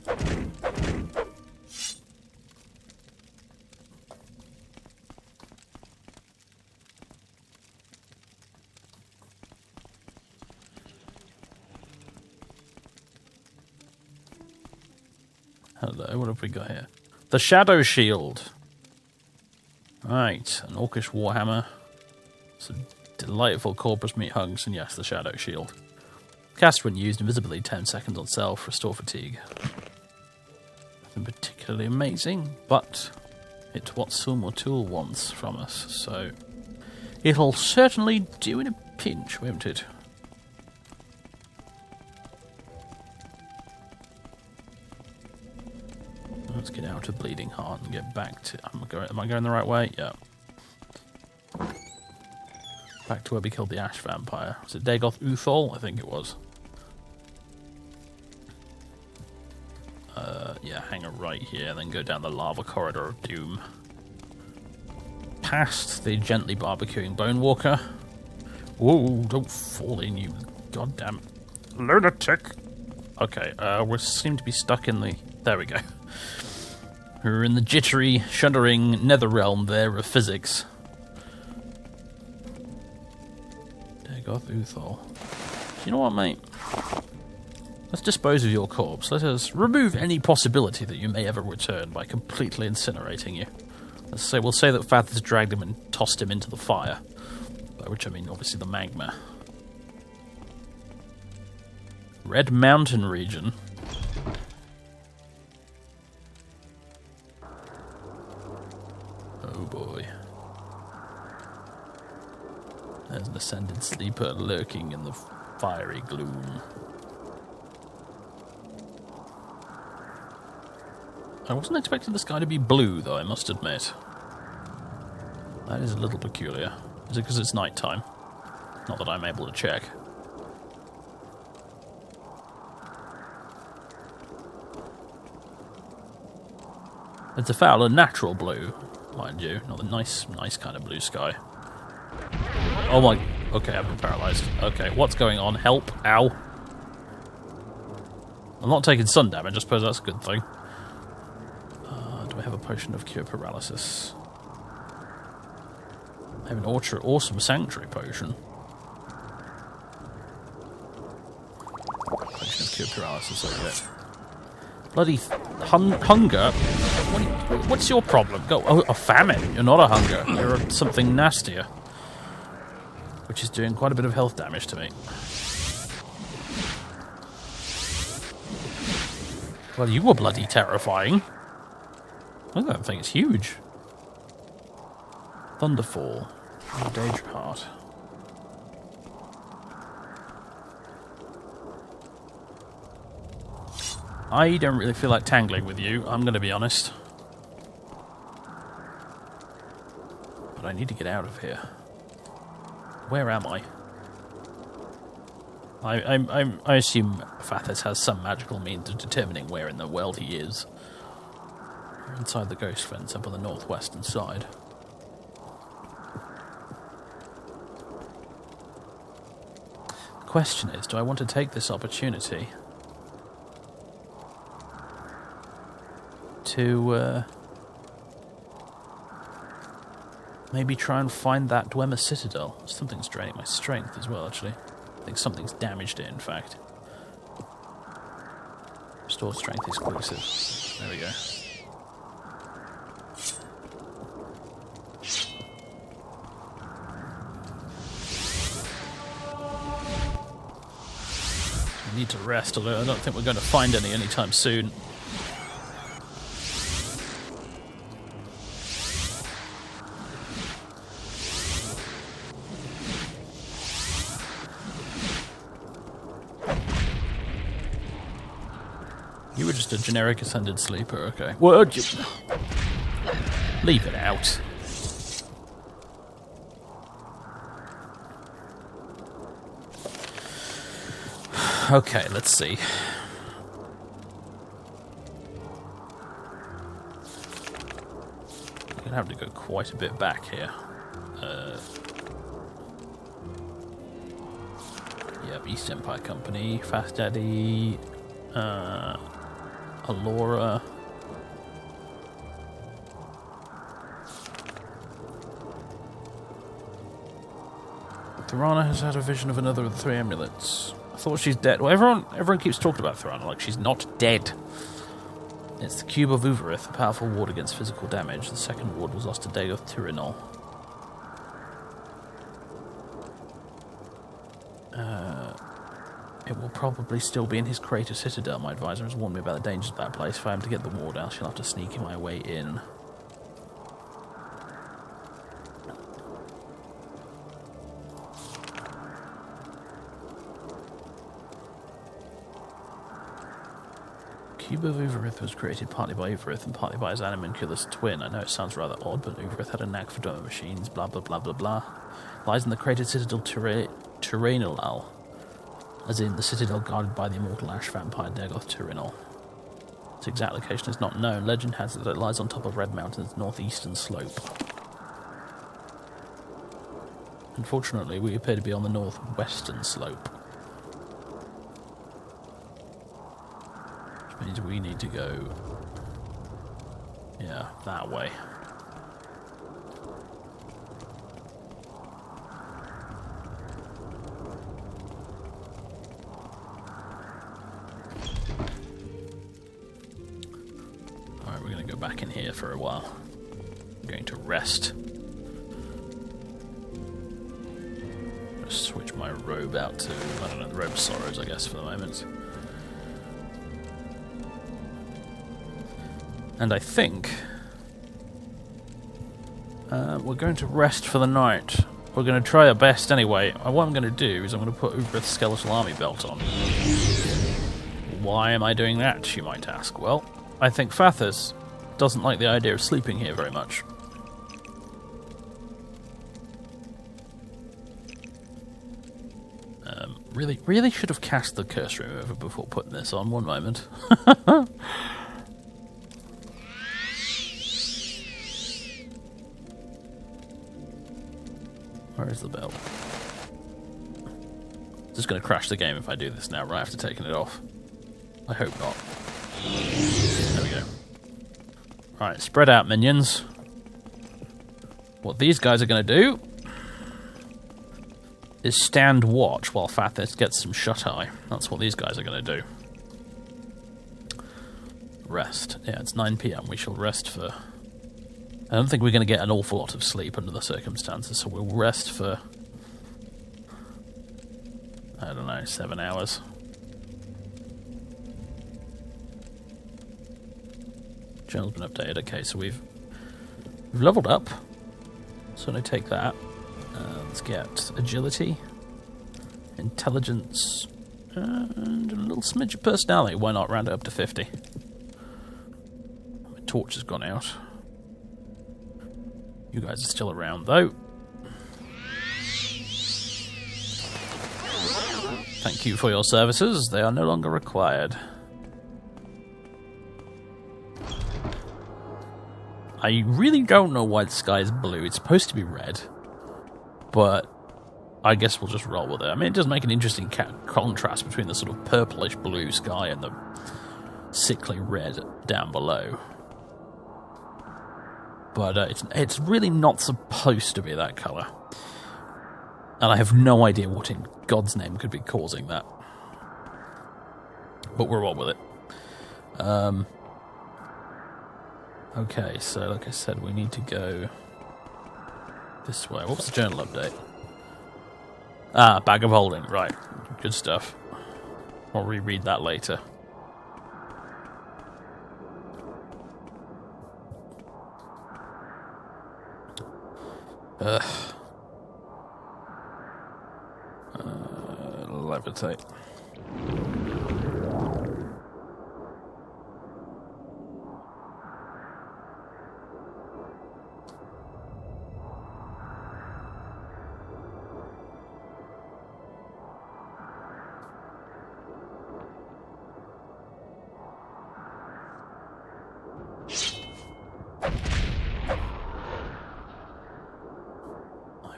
S1: Hello, what have we got here? The Shadow Shield. Right, an Orcish Warhammer. Some delightful Corpus Meat Hunks, and yes, the Shadow Shield. Cast when used, invisibility 10 seconds on self, restore fatigue. Nothing particularly amazing, but it's what Silmortul wants from us, so it'll certainly do in a pinch, won't it? Let's get out of Bleeding Heart and get back to... Am I going the right way? Yeah. Back to where we killed the Ash Vampire. Was it Dagoth Uthol? I think it was. Yeah, hang a right here, then go down the lava corridor of doom. Past the gently barbecuing Bone Walker. Whoa, don't fall in, you goddamn lunatic. Okay, we seem to be stuck in the... There we go. We're in the jittery, shuddering nether realm there of physics. Dagoth Uthol. You know what, mate? Let's dispose of your corpse. Let us remove any possibility that you may ever return by completely incinerating you. We'll say that Fathers dragged him and tossed him into the fire. By which I mean, obviously, the magma. Red Mountain region. Oh boy. There's an Ascended Sleeper lurking in the fiery gloom. I wasn't expecting the sky to be blue, though, I must admit. That is a little peculiar. Is it because it's night time? Not that I'm able to check. It's a foul and natural blue, mind you. Not the nice kind of blue sky. Oh my... Okay, I've been paralyzed. Okay, what's going on? Help. Ow. I'm not taking sun damage, I suppose that's a good thing. Do I have a potion of cure paralysis? I have an awesome sanctuary potion. Potion of cure paralysis over it. Bloody hunger? What's your problem? Go. Oh, a famine. You're not a hunger. You're something nastier. Which is doing quite a bit of health damage to me. Well, you were bloody terrifying. Look at that thing, it's huge. Thunderfall. Oh, Daedra Heart. I don't really feel like tangling with you, I'm going to be honest. But I need to get out of here. Where am I? I assume Fathers has some magical means of determining where in the world he is. We're inside the ghost fence up on the northwestern side. The question is, do I want to take this opportunity to maybe try and find that Dwemer Citadel? Something's draining my strength as well, actually. I think something's damaged it, in fact. Restore strength exclusive. There we go. I need to rest, although I don't think we're going to find any anytime soon. You were just a generic Ascended Sleeper, okay. Word, you... Leave it out. Okay, let's to have to go quite a bit back here. Yeah, East Empire Company, Fast Daddy, Alora. Thorana has had a vision of another of the 3 amulets. I thought she's dead. Well, everyone keeps talking about Thorana like she's not dead. It's the Cube of Uvirith, a powerful ward against physical damage. The second ward was lost to Dagoth Tyrinol. It will probably still be in his crater Citadel. My advisor has warned me about the dangers of that place. If I am to get the ward out, she'll have to sneak my way in. Cube of Uvirith was created partly by Uvirith and partly by his animalculous twin. I know it sounds rather odd, but Uvirith had a knack for demo machines, blah blah blah blah blah. Lies in the crater Citadel Tyrinol, as in the citadel guarded by the immortal ash vampire Dagoth Tyrinol. Its exact location is not known. Legend has it that it lies on top of Red Mountain's northeastern slope. Unfortunately, we appear to be on the northwestern slope. Which means we need to go, yeah, that way. Alright, we're going to go back in here for a while. I'm going to rest. Just switch my robe out to, I don't know, the Robe of Sorrows, I guess, for the moment. And I think we're going to rest for the night. We're going to try our best anyway. What I'm going to do is I'm going to put Uvirith's skeletal army belt on. Why am I doing that, you might ask? Well, I think Fathers doesn't like the idea of sleeping here very much. Really should have cast the curse remover before putting this on. One moment. Where is the belt? It's just going to crash the game if I do this now, right after taking it off. I hope not. There we go. Alright, spread out, minions. What these guys are going to do is stand watch while Fathers gets some shut-eye. That's what these guys are going to do. Rest. Yeah, it's 9 PM. We shall rest for... I don't think we're going to get an awful lot of sleep under the circumstances, so we'll rest for... I don't know, 7 hours. Journal's been updated. Okay, so we've leveled up. So I'm going to take that. Let's get agility, intelligence, and a little smidge of personality. Why not round it up to 50? My torch has gone out. You guys are still around, though. Thank you for your services. They are no longer required. I really don't know why the sky is blue. It's supposed to be red. But I guess we'll just roll with it. I mean, it does make an interesting contrast between the sort of purplish blue sky and the sickly red down below. But it's really not supposed to be that colour. And I have no idea what in God's name could be causing that. But we'll roll with it. Okay, so like I said, we need to go this way. What's the journal update? Ah, Bag of Holding. Right. Good stuff. I'll reread that later. Levitate.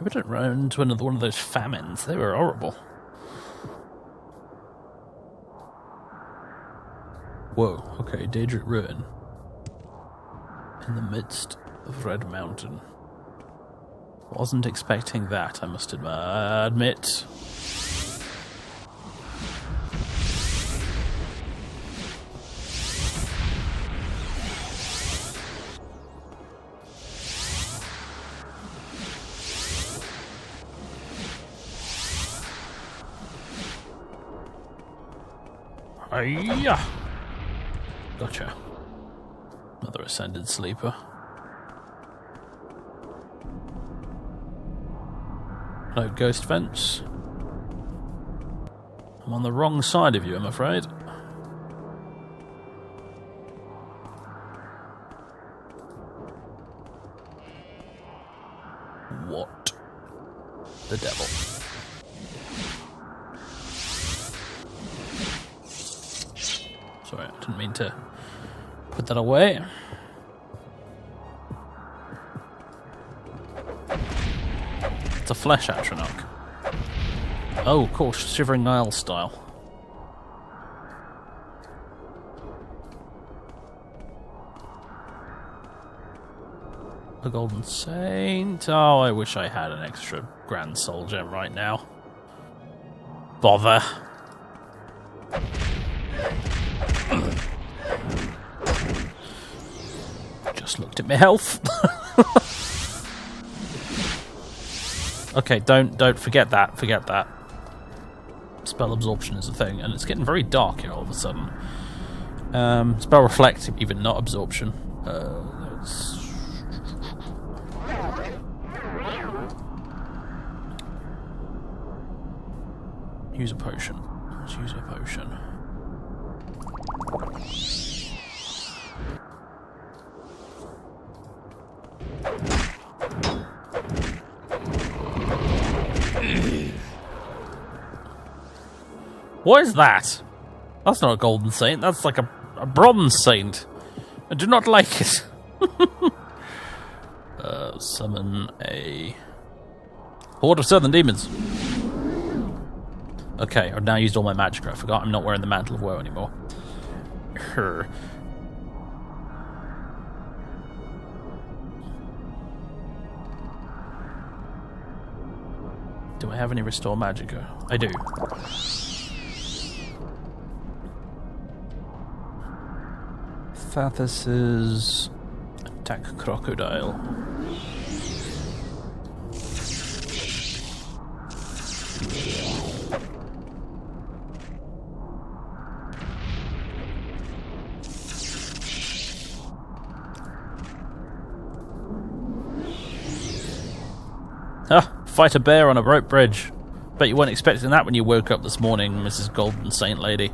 S1: We didn't run into another one of those famines. They were horrible. Whoa, okay, Daedric Ruin. In the midst of Red Mountain. Wasn't expecting that, I must admit. Hiya! Gotcha. Another Ascended Sleeper. Hello, Ghost Fence. I'm on the wrong side of you, I'm afraid. What the devil? Sorry, I didn't mean to put that away. It's a flesh Atronach. Oh, of course, Shivering Isle style. A Golden Saint. Oh, I wish I had an extra Grand Soul Gem right now. Bother. Just looked at my health. Okay, don't forget that. Forget that. Spell absorption is a thing, and it's getting very dark here all of a sudden. Spell reflect, even not absorption. Let's... Use a potion. Let's use a potion. What is that? That's not a Golden Saint, that's like a Bronze Saint. I do not like it. Summon a Horde of Southern Demons. Okay, I've now used all my magic. I forgot I'm not wearing the Mantle of Woe anymore. Do I have any Restore Magicka? I do. Thathas's Attack Crocodile. Ah, fight a bear on a rope bridge. Bet you weren't expecting that when you woke up this morning, Mrs. Golden Saint Lady.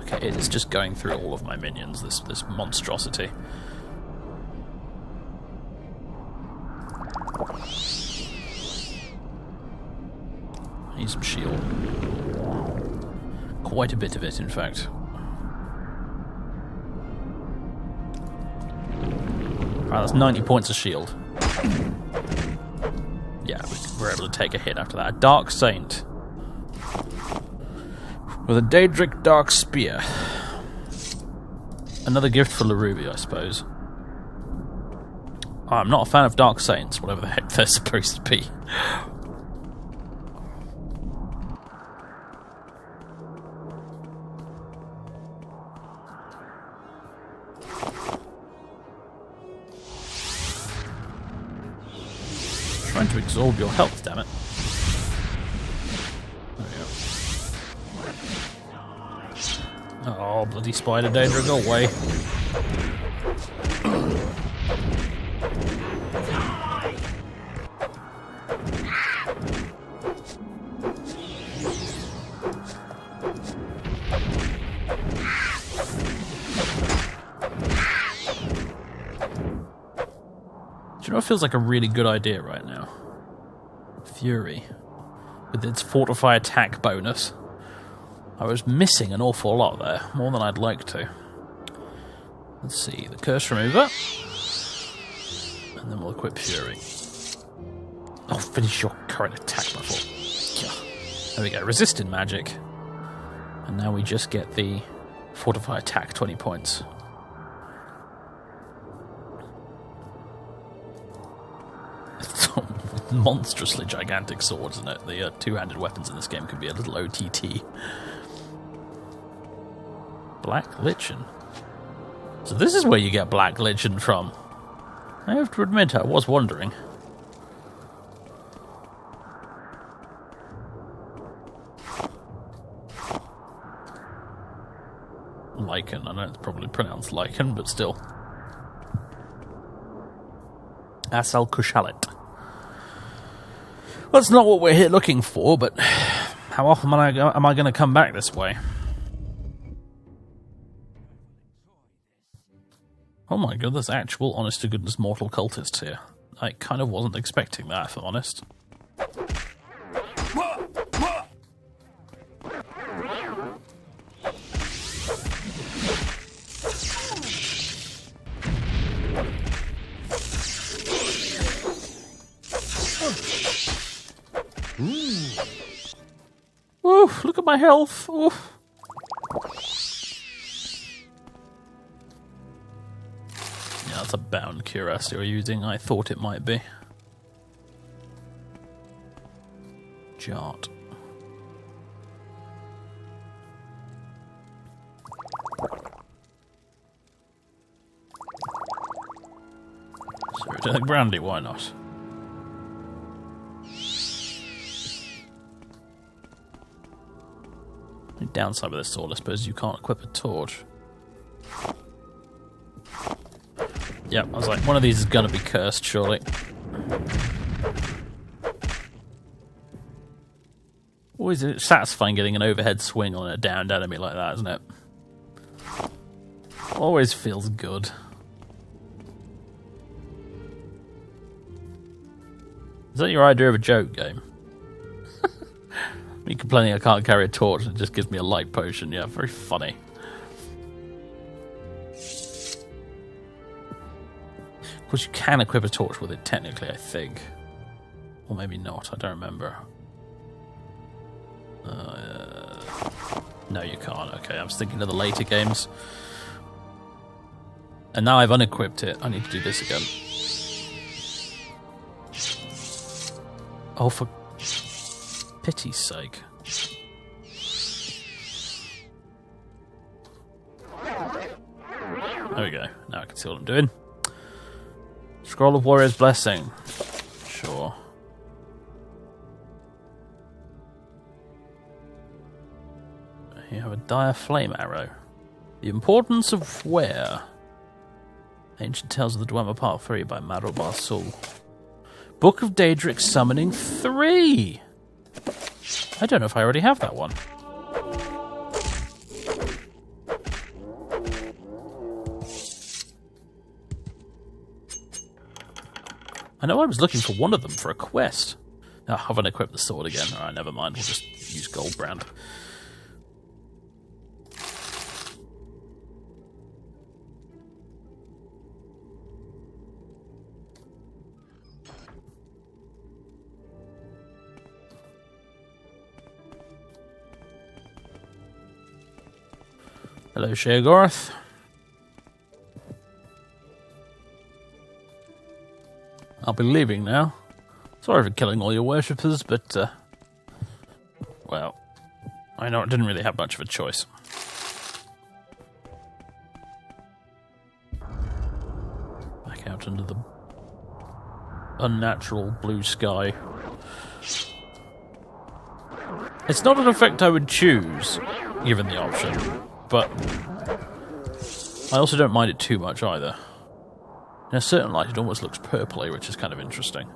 S1: Okay, it is just going through all of my minions, this monstrosity. I need some shield. Quite a bit of it, in fact. Right, that's 90 points of shield. Yeah, we're able to take a hit after that. A Dark Saint. With a Daedric Dark Spear. Another gift for Larubi, I suppose. Oh, I'm not a fan of Dark Saints, whatever the heck they're supposed to be. Trying to absorb your health, damn it. There we go. Oh, bloody spider Daedra, go away. Do you know what feels like a really good idea right now? Fury. With its Fortify attack bonus. I was missing an awful lot there, more than I'd like to. Let's see, the Curse Remover. And then we'll equip Fury. Oh, finish your current attack before. There we go, resisted magic. And now we just get the Fortify attack, 20 points. It's monstrously gigantic swords, isn't it? The two-handed weapons in this game can be a little OTT. Black Lichen. So this is where you get Black Lichen from. I have to admit, I was wondering. Lichen, I know it's probably pronounced Lichen, but still. Asal Kushalit. That's not what we're here looking for, but how often am I going to come back this way? Oh my god, there's actual honest-to-goodness mortal cultists here. I kind of wasn't expecting that, if I'm honest. Oof, look at my health. Oof. Yeah, that's a bound cuirass you're using. I thought it might be. Jart. Sorry, brandy, why not? The downside of this sword, I suppose, you can't equip a torch. Yep, I was like, one of these is gonna be cursed, surely. Always satisfying getting an overhead swing on a downed enemy like that, isn't it? Always feels good. Is that your idea of a joke game? Me complaining I can't carry a torch and it just gives me a light potion. Yeah, very funny. Of course, you can equip a torch with it, technically, I think. Or maybe not, I don't remember. No, you can't. Okay, I was thinking of the later games. And now I've unequipped it. I need to do this again. Oh, for pity's sake. There we go. Now I can see what I'm doing. Scroll of Warrior's Blessing. Sure. You have a dire flame arrow. The importance of where? Ancient Tales of the Dwemer Part 3 by Maro Barsul. Book of Daedric Summoning 3! I don't know if I already have that one. I know I was looking for one of them for a quest. Oh, I haven't equipped the sword again. Alright, never mind. We'll just use Goldbrand. Hello, Sheogorath. I'll be leaving now. Sorry for killing all your worshippers, but, well, I know I didn't really have much of a choice. Back out into the unnatural blue sky. It's not an effect I would choose, given the option. But I also don't mind it too much either. In a certain light, it almost looks purpley, which is kind of interesting.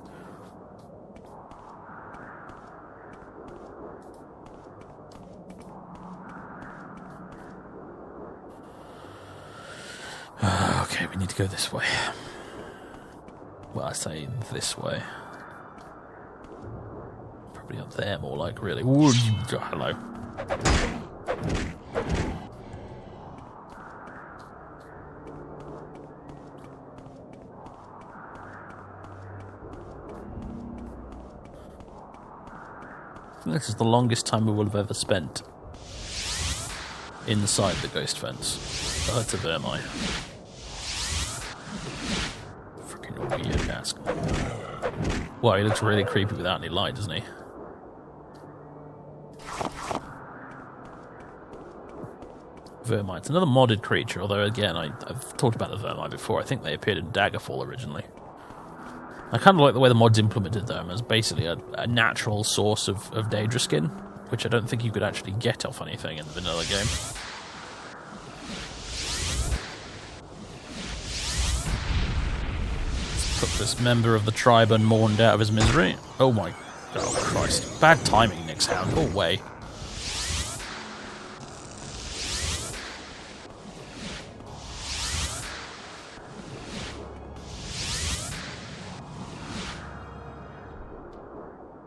S1: Okay, we need to go this way. Well, I say this way. Probably up there, more like, really. Ooh, hello. I think this is the longest time we will have ever spent inside the ghost fence. Oh, that's a vermi. Freaking weird mask. Wow, he looks really creepy without any light, doesn't he? Vermi. It's another modded creature, although again, I've talked about the vermi before. I think they appeared in Daggerfall originally. I kind of like the way the mods implemented them as basically a natural source of Daedra skin, which I don't think you could actually get off anything in the vanilla game. Let's put this member of the tribe unmourned out of his misery. Oh my... Oh Christ. Bad timing, Nick's Hound. Go away.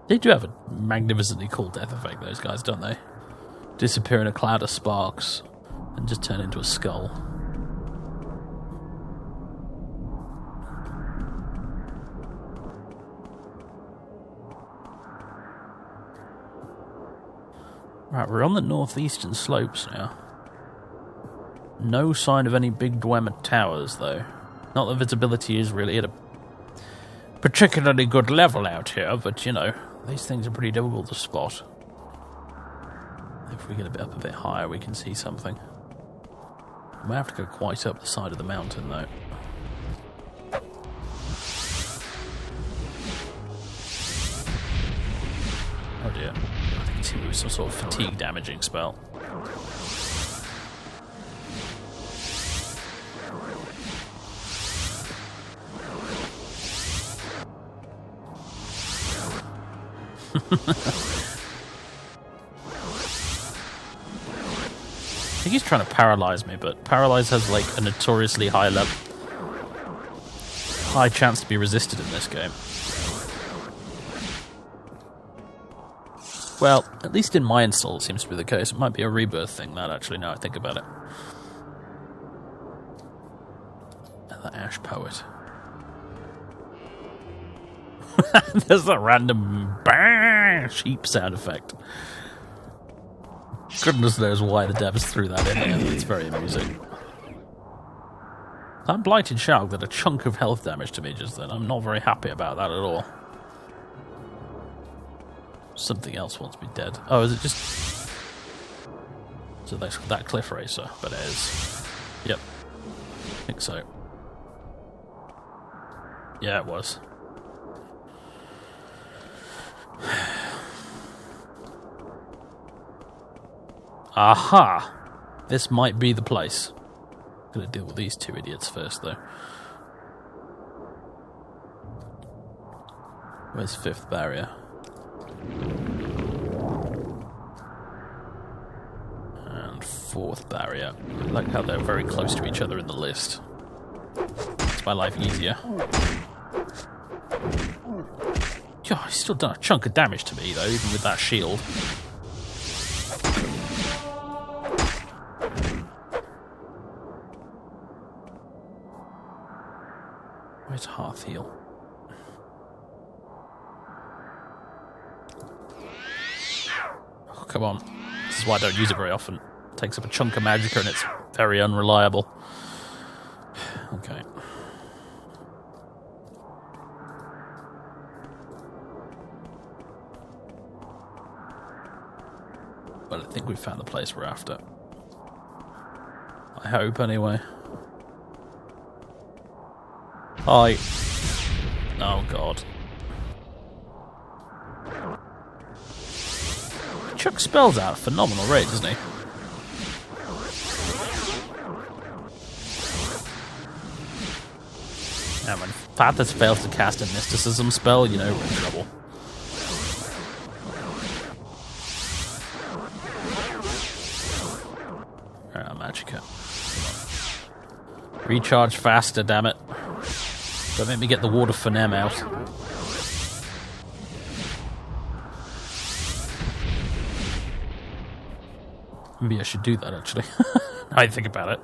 S1: They do have a magnificently cool death effect, those guys, don't they? Disappear in a cloud of sparks and just turn into a skull. Right, we're on the northeastern slopes now. No sign of any big Dwemer towers, though. Not that visibility is really at a particularly good level out here, but, you know, these things are pretty difficult to spot. If we get up a bit higher, we can see something. We might have to go quite up the side of the mountain, though. Oh dear. I think it's hit with some sort of fatigue damaging spell. I think he's trying to paralyze me, but paralyze has like a notoriously high chance to be resisted in this game. Well, at least in my install it seems to be the case. It might be a rebirth thing, that actually, now I think about it. And the Ash Poet. There's that random bang sheep sound effect. Goodness knows why the devs threw that in there. It's very amusing. That Blighted Shark did a chunk of health damage to me just then. I'm not very happy about that at all. Something else wants me dead. Oh, is it just... So that's that cliff racer, but it is. Yep. I think so. Yeah, it was. Aha! This might be the place. I'm gonna deal with these two idiots first, though. Where's fifth barrier? And fourth barrier. I like how they're very close to each other in the list. Makes my life easier. Oh, he's still done a chunk of damage to me, though, even with that shield. Where's Hearthheal? Oh, come on. This is why I don't use it very often. It takes up a chunk of magicka and it's very unreliable. Okay. Well, I think we've found the place we're after. I hope, anyway. Hi. Oh, God. He chucks spells out at a phenomenal rate, doesn't he? Now, when Fathers fails to cast a mysticism spell, you know we're in trouble. Magicka. Recharge faster, damn it. Don't make me get the Ward of Phinem out. Maybe I should do that, actually. I think about it.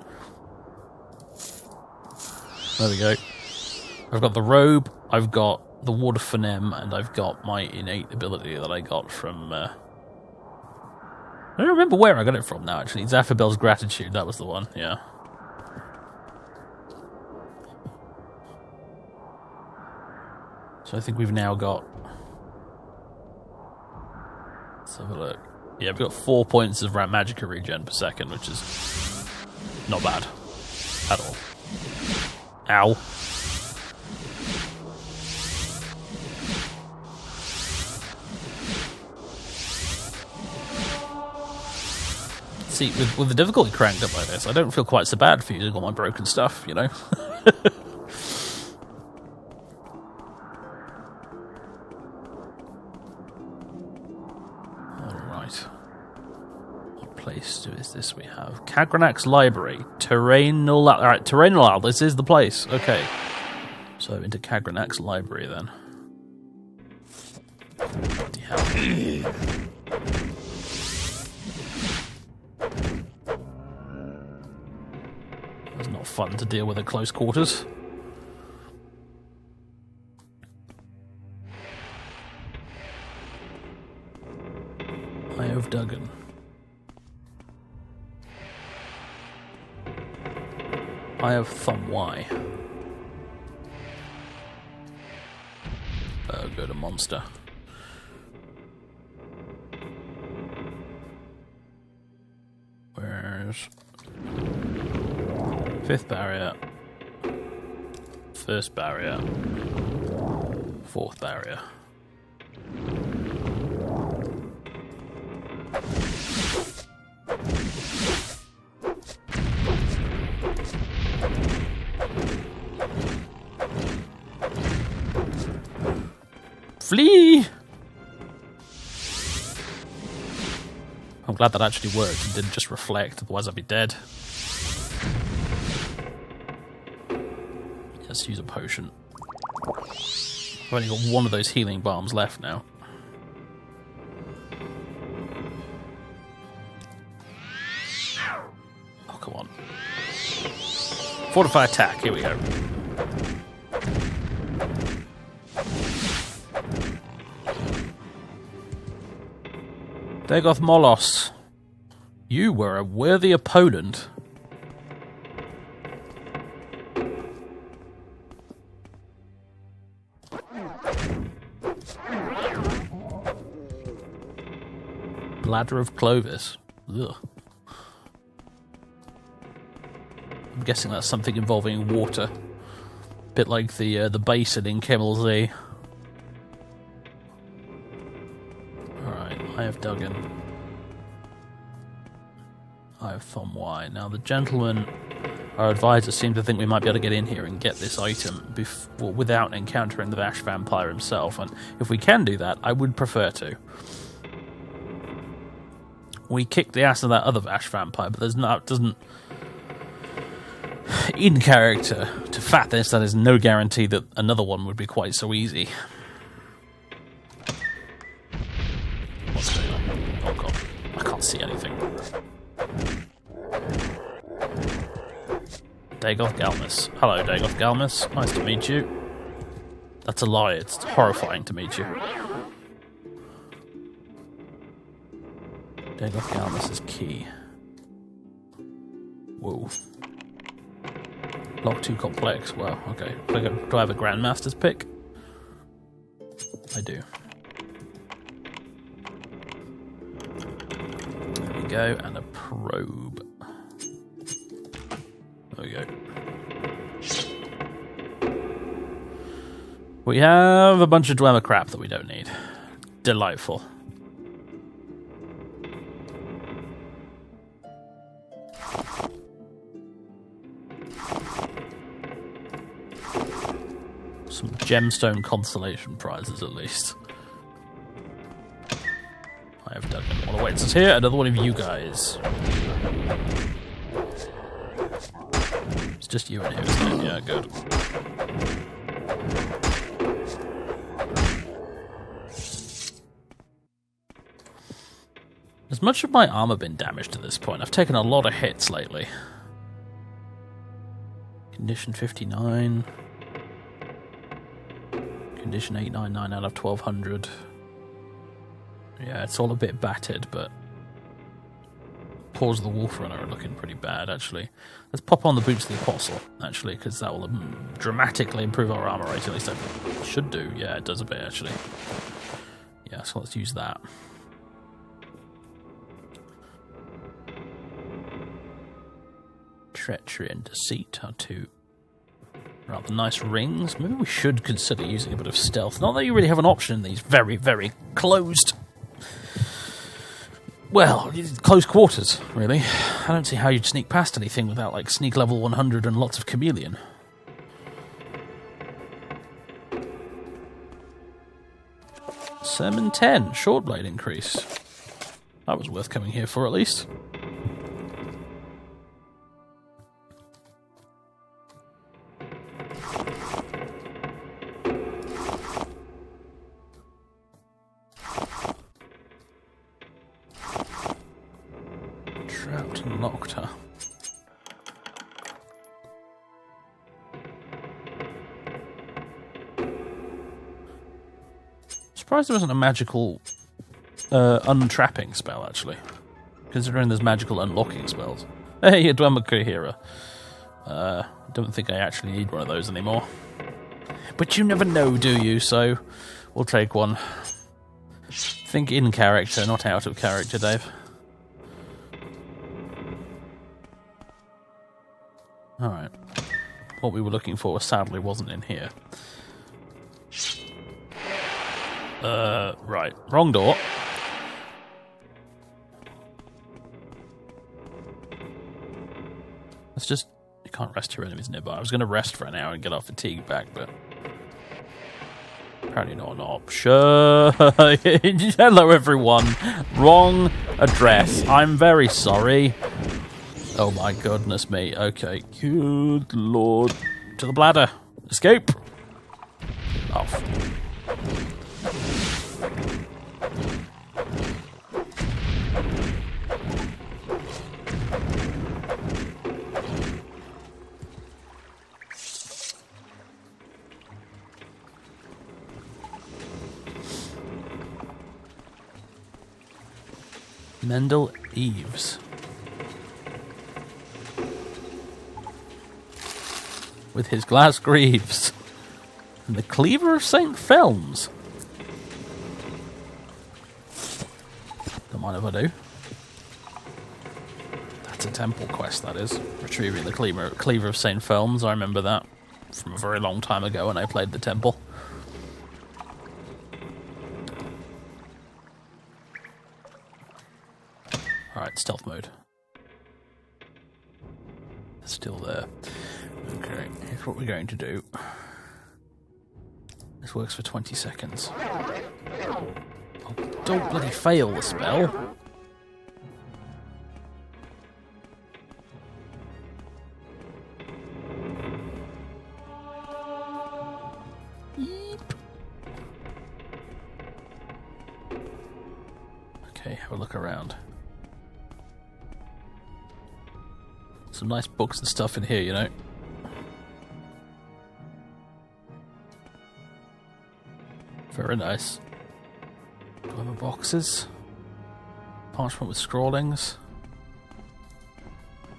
S1: There we go. I've got the robe, I've got the Ward of Phinem, and I've got my innate ability that I got from... I don't remember where I got it from now, actually. Zaphibel's Gratitude, that was the one, yeah. So I think we've now got... Let's have a look. Yeah, we've got 4 points of Magicka regen per second, which is not bad at all. Ow. See, with the difficulty cranked up like this, I don't feel quite so bad for using all my broken stuff, you know? Alright. What place is this we have? Kagranak's Library. Alright, Terrainal, this is the place. Okay. So into Kagranak's Library then. Bloody hell. It's not fun to deal with at close quarters. Eye of Duggan. Eye of Thumb-Y. Go to Monster. Where's... Fifth barrier, first barrier, fourth barrier. Flee! I'm glad that actually worked and didn't just reflect, otherwise I'd be dead. Let's use a potion. I've only got one of those healing balms left now. Oh, come on. Fortify attack, here we go. Dagoth Molos, you were a worthy opponent. Bladder of Clovis. Ugh. I'm guessing that's something involving water. Bit like the basin in Kemmel Z. Alright, I have Duggan. I have Thumb-Y. Now the gentlemen, our advisors, seem to think we might be able to get in here and get this item without encountering the Vash Vampire himself, and if we can do that, I would prefer to. We kicked the ass of that other Vash Vampire, but doesn't... In character, to Fatness, that is no guarantee that another one would be quite so easy. What's going on? Oh god, I can't see anything. Dagoth Galmus. Hello, Dagoth Galmus. Nice to meet you. That's a lie, it's horrifying to meet you. Dagoth Galmus is key. Whoa. Lock too complex. Wow, okay. Do I have a Grandmaster's pick? I do. There we go, and a probe. There we go. We have a bunch of Dwemer crap that we don't need. Delightful. Some gemstone consolation prizes, at least. I have done what awaits us here. Another one of you guys. It's just you in here, isn't it? Yeah, good. Has much of my armor been damaged at this point? I've taken a lot of hits lately. Condition 59. Condition 899 out of 1200. Yeah, it's all a bit battered, but paws of the Wolf Runner are looking pretty bad, actually. Let's pop on the Boots of the Apostle, actually, because that will dramatically improve our armor rate, at least it should do. Yeah, it does a bit, actually. Yeah, so let's use that. Treachery and Deceit are two rather nice rings. Maybe we should consider using a bit of stealth. Not that you really have an option in these very, very closed... Well, close quarters, really. I don't see how you'd sneak past anything without, like, sneak level 100 and lots of chameleon. Sermon 10, short blade increase. That was worth coming here for, at least. Trapped and locked her. Surprised there wasn't a magical untrapping spell, actually. Considering there's magical unlocking spells. Hey, Adwama Kuhira. Don't think I actually need one of those anymore. But you never know, do you? So, we'll take one. Think in character, not out of character, Dave. Alright. What we were looking for sadly wasn't in here. Right. Wrong door. Let's just... You can't rest your enemies nearby. I was going to rest for an hour and get our fatigue back, but... Apparently not an option. Hello, everyone. Wrong address. I'm very sorry. Oh my goodness me. Okay. Good lord. To the bladder. Escape. Off. Mendel Eves. With his glass greaves. And the Cleaver of St. Felms. Don't mind if I do. That's a temple quest, that is. Retrieving the Cleaver of St. Felms. I remember that from a very long time ago when I played the temple. Alright, stealth mode. Still there. Okay, here's what we're going to do. This works for 20 seconds. Oh, don't bloody fail the spell. Yeep. Okay, have a look around. Some nice books and stuff in here, you know. Very nice. Other boxes. Parchment with scrawlings.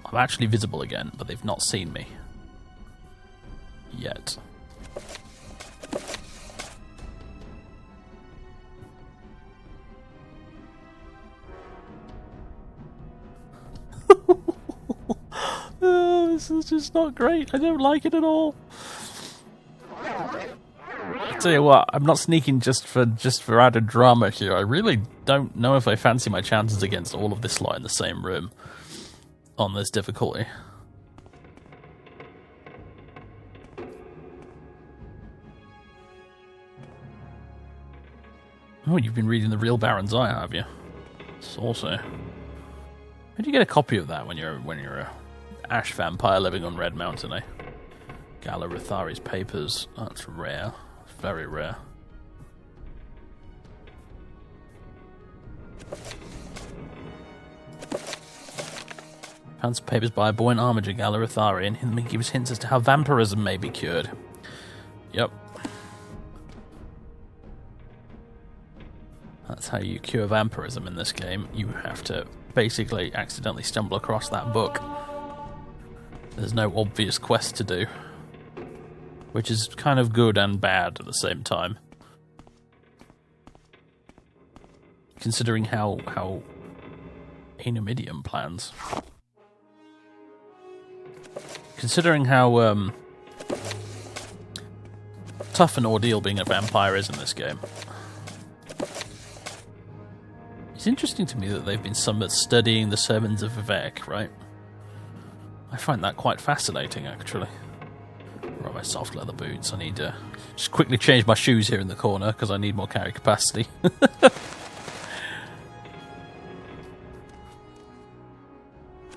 S1: I'm actually visible again, but they've not seen me. Yet. This is just not great. I don't like it at all. I tell you what, I'm not sneaking just for added drama here. I really don't know if I fancy my chances against all of this lot in the same room on this difficulty. Oh, you've been reading The Real Baron's Eye, have you? Saucer. How do you get a copy of that when you're a ash vampire living on Red Mountain, eh? Gala Rithari's papers. Oh, that's rare. Very rare. Found some papers by a buoyant armiger Galarathari, and he gives hints as to how vampirism may be cured. Yep. That's how you cure vampirism in this game. You have to basically accidentally stumble across that book. There's no obvious quest to do, which is kind of good and bad at the same time. Considering how Anumidium plans. Considering how tough an ordeal being a vampire is in this game. It's interesting to me that they've been studying the sermons of Vivek, right? I find that quite fascinating, actually. Right, my soft leather boots. I need to just quickly change my shoes here in the corner because I need more carry capacity.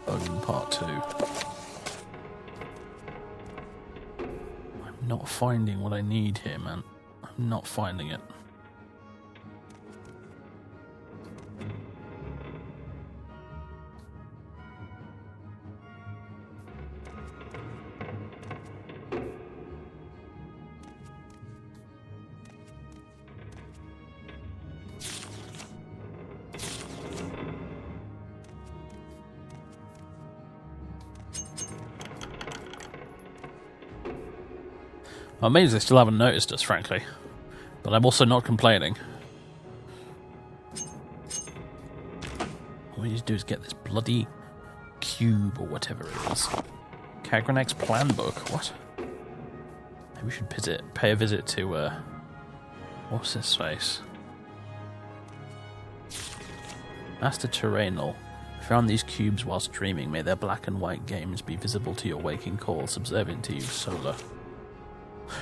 S1: Bone part 2. I'm not finding what I need here, man. I'm not finding it. Well, maybe they still haven't noticed us, frankly. But I'm also not complaining. All we need to do is get this bloody cube or whatever it is. Kagranek's plan book. What? Maybe we should pay a visit to, what's his face? Master Terrenal. Found these cubes whilst dreaming. May their black and white games be visible to your waking call, subservient to you, Solar.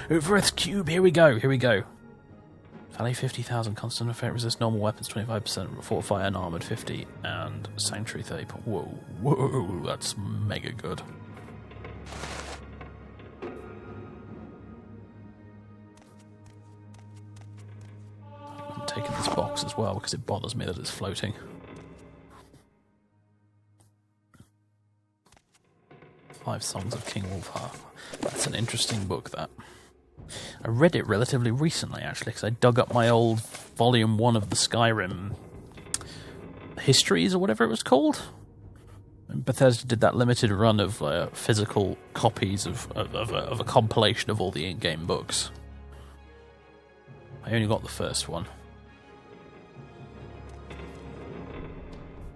S1: Uvirith's cube, here we go. Valley 50,000, constant effect, resist normal weapons 25%, fortify unarmored 50, and sanctuary 30. Whoa, that's mega good. I'm taking this box as well because it bothers me that it's floating. Five Songs of King Wolfheart. That's an interesting book, that. I read it relatively recently, actually, because I dug up my old Volume 1 of the Skyrim Histories, or whatever it was called. And Bethesda did that limited run of physical copies of a compilation of all the in-game books. I only got the first one.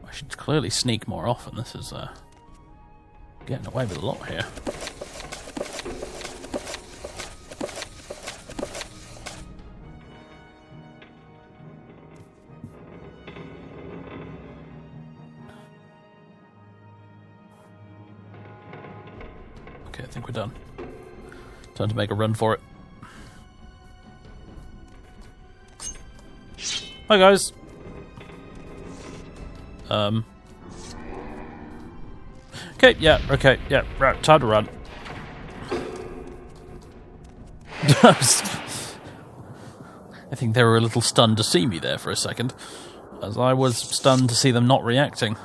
S1: I should clearly sneak more often. This is getting away with a lot here. Okay, I think we're done. Time to make a run for it. Hi guys. Okay, yeah, right, time to run. I think they were a little stunned to see me there for a second, as I was stunned to see them not reacting.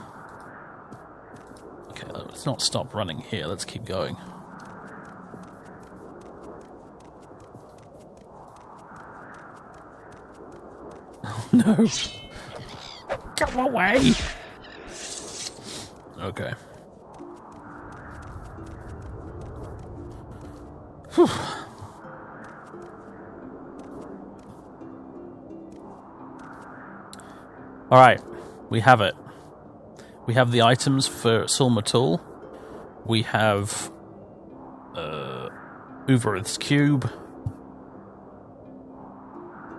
S1: Okay, let's not stop running here, let's keep going. Oh no! Get away! Okay. Whew. Alright, we have it. We have the items for Sulmatul. We have Uvirith's cube.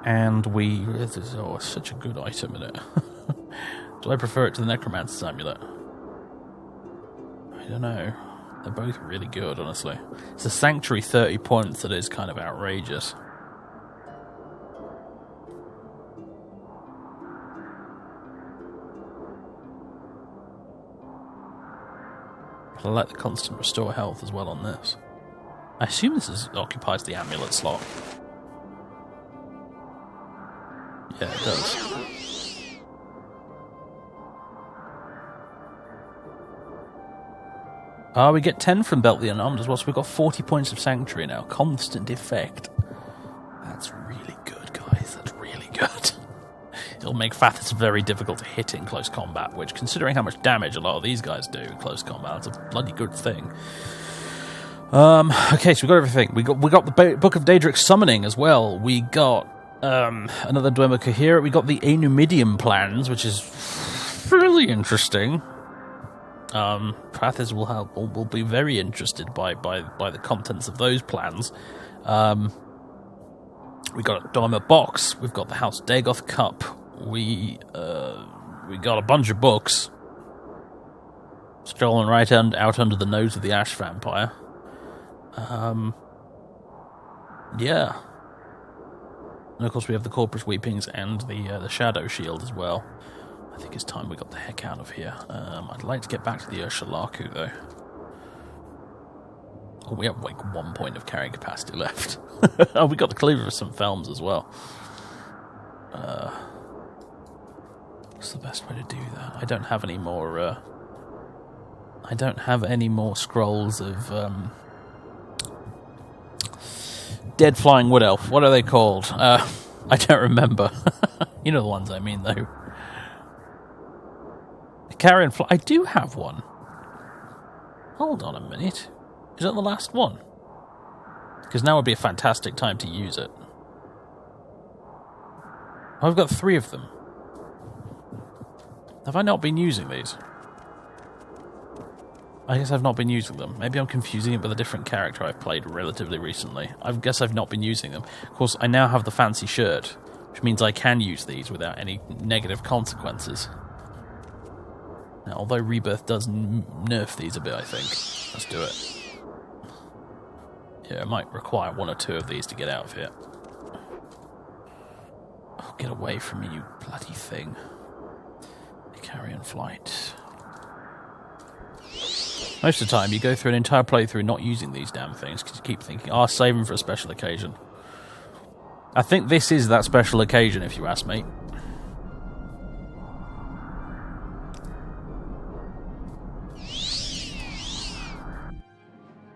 S1: And oh, such a good item in it. Do I prefer it to the Necromancer's Amulet? I don't know. They're both really good, honestly. It's a Sanctuary 30 points that is kind of outrageous. I like the constant restore health as well on this. I assume this occupies the amulet slot. Yeah, it does. We get 10 from Belt the Unarmed as well, so we've got 40 points of Sanctuary now. Constant effect. That's really good, guys. That's really good. It'll make Fathers very difficult to hit in close combat, which, considering how much damage a lot of these guys do in close combat, it's a bloody good thing. Okay, so we got everything. We got the Book of Daedric Summoning as well. We got another Dwemer Coherent. We got the Anumidium plans, which is really interesting. Prathis will be very interested by the contents of those plans. We got a Dwemer Box. We've got the House Dagoth Cup. We got a bunch of books stolen right out under the nose of the Ash Vampire. Yeah. And of course we have the Corpus Weepings and the Shadow Shield as well. I think it's time we got the heck out of here. I'd like to get back to the Ursulaku though. Oh, we have like 1 point of carrying capacity left. Oh, we got the Cleaver of some Felms as well. What's the best way to do that? I don't have any more. I don't have any more scrolls of Dead Flying Wood Elf. What are they called? I don't remember. You know the ones I mean, though. Carrion Fly. I do have one. Hold on a minute. Is that the last one? Because now would be a fantastic time to use it. I've got 3 of them. Have I not been using these? I guess I've not been using them. Maybe I'm confusing it with a different character I've played relatively recently. I guess I've not been using them. Of course, I now have the fancy shirt, which means I can use these without any negative consequences. Now, although Rebirth does nerf these a bit, I think. Let's do it. Yeah, it might require 1 or 2 of these to get out of here. Oh, get away from me, you bloody thing. Carrion Flight. Most of the time, you go through an entire playthrough not using these damn things because you keep thinking, oh, I'll save them for a special occasion. I think this is that special occasion, if you ask me.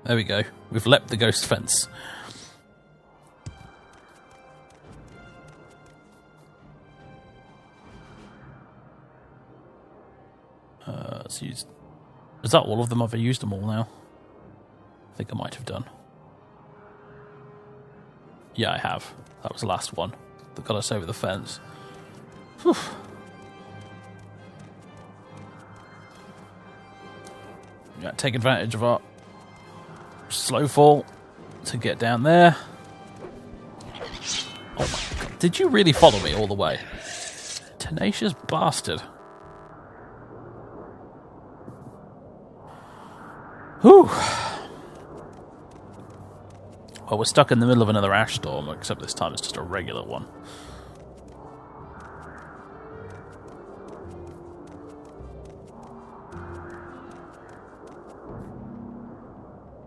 S1: There we go. We've leapt the ghost fence. Let's use... Is that all of them? Have I used them all now? I think I might have done. Yeah, I have. That was the last one that got us over the fence. Whew. Yeah, take advantage of our slow fall to get down there. Oh my god. Did you really follow me all the way? Tenacious bastard. Whew. Well, we're stuck in the middle of another ash storm, except this time it's just a regular one.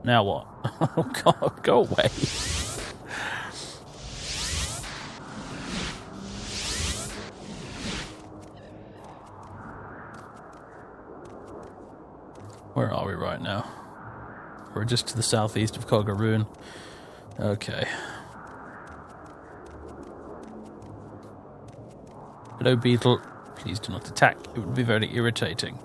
S1: Now what? Oh god, go away. Where are we right now? We're just to the southeast of Kogaroon. Okay. Hello, Beetle. Please do not attack. It would be very irritating.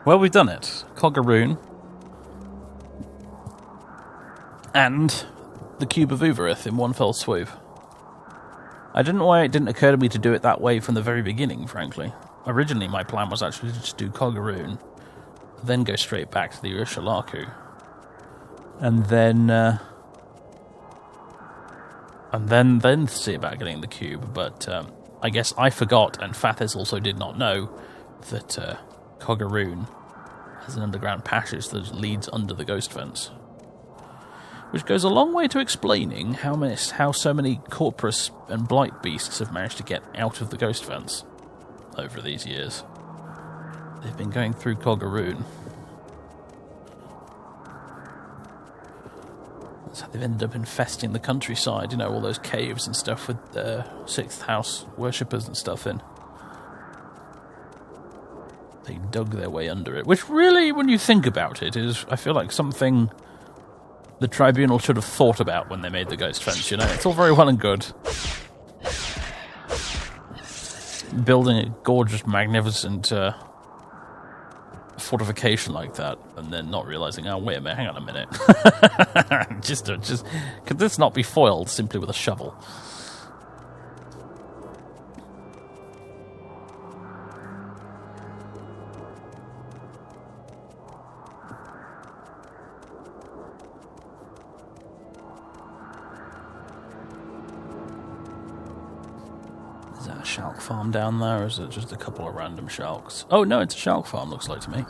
S1: Well, we've done it. Kogaroon. And the Cube of Uvirith in one fell swoop. I don't know why it didn't occur to me to do it that way from the very beginning, frankly. Originally, my plan was actually to just do Kogaroon, then go straight back to the Ursulaku, and then see about getting the cube. But I guess I forgot, and Fathis also did not know that Kogaroon has an underground passage that leads under the ghost fence. Which goes a long way to explaining how so many Corpus and Blight beasts have managed to get out of the ghost fence over these years. They've been going through Kogaroon. That's how they've ended up infesting the countryside, you know, all those caves and stuff with the 6th house worshippers and stuff in. They dug their way under it, which really, when you think about it, is, I feel like, something the Tribunal should have thought about when they made the Ghost Fence, you know? It's all very well and good building a gorgeous, magnificent fortification like that, and then not realizing, oh, wait a minute, hang on a minute. just could this not be foiled simply with a shovel? Is that a Shalk farm down there, or is it just a couple of random Shalks? Oh, no, it's a Shalk farm, looks like to me.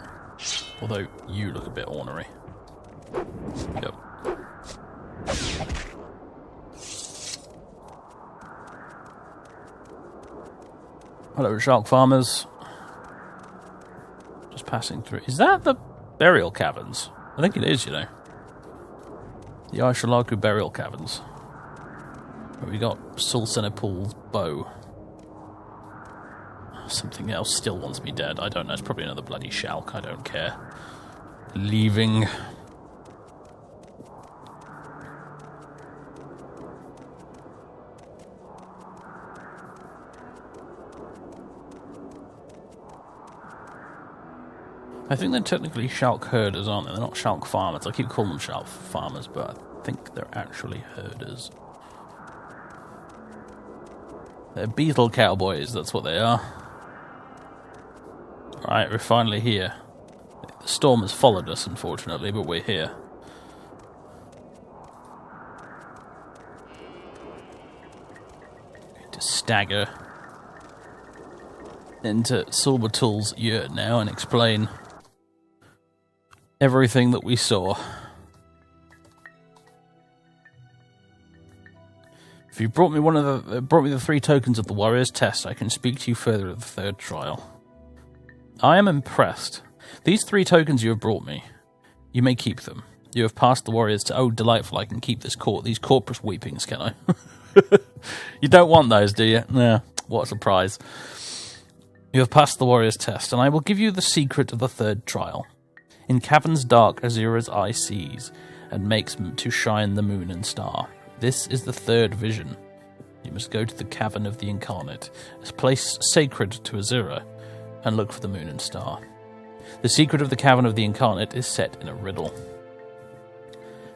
S1: Although, you look a bit ornery. Yep. Hello, Shalk farmers. Just passing through. Is that the burial caverns? I think it is, you know. The Ashlander burial caverns. Where we got Sulcenipul's bow. Something else still wants me dead. I don't know. It's probably another bloody Shalk. I don't care. Leaving. I think they're technically Shalk herders, aren't they? They're not Shalk farmers. I keep calling them Shalk farmers, but I think they're actually herders. They're beetle cowboys, that's what they are. Right, we're finally here. The storm has followed us, unfortunately, but we're here. Going to stagger into Silbertool's yurt now and explain everything that we saw. If you brought me the 3 tokens of the Warrior's Test, I can speak to you further at the 3rd trial. I am impressed. These 3 tokens you have brought me, you may keep them. You have passed the Warrior's Test. Oh, delightful! I can keep these corpus weepings, can I? You don't want those, do you? Nah. What a surprise! You have passed the Warrior's Test, and I will give you the secret of the 3rd trial. In caverns dark, Azura's eye sees, and makes to shine the moon and star. This is the 3rd vision. You must go to the Cavern of the Incarnate, a place sacred to Azura, and look for the moon and star. The secret of the Cavern of the Incarnate is set in a riddle.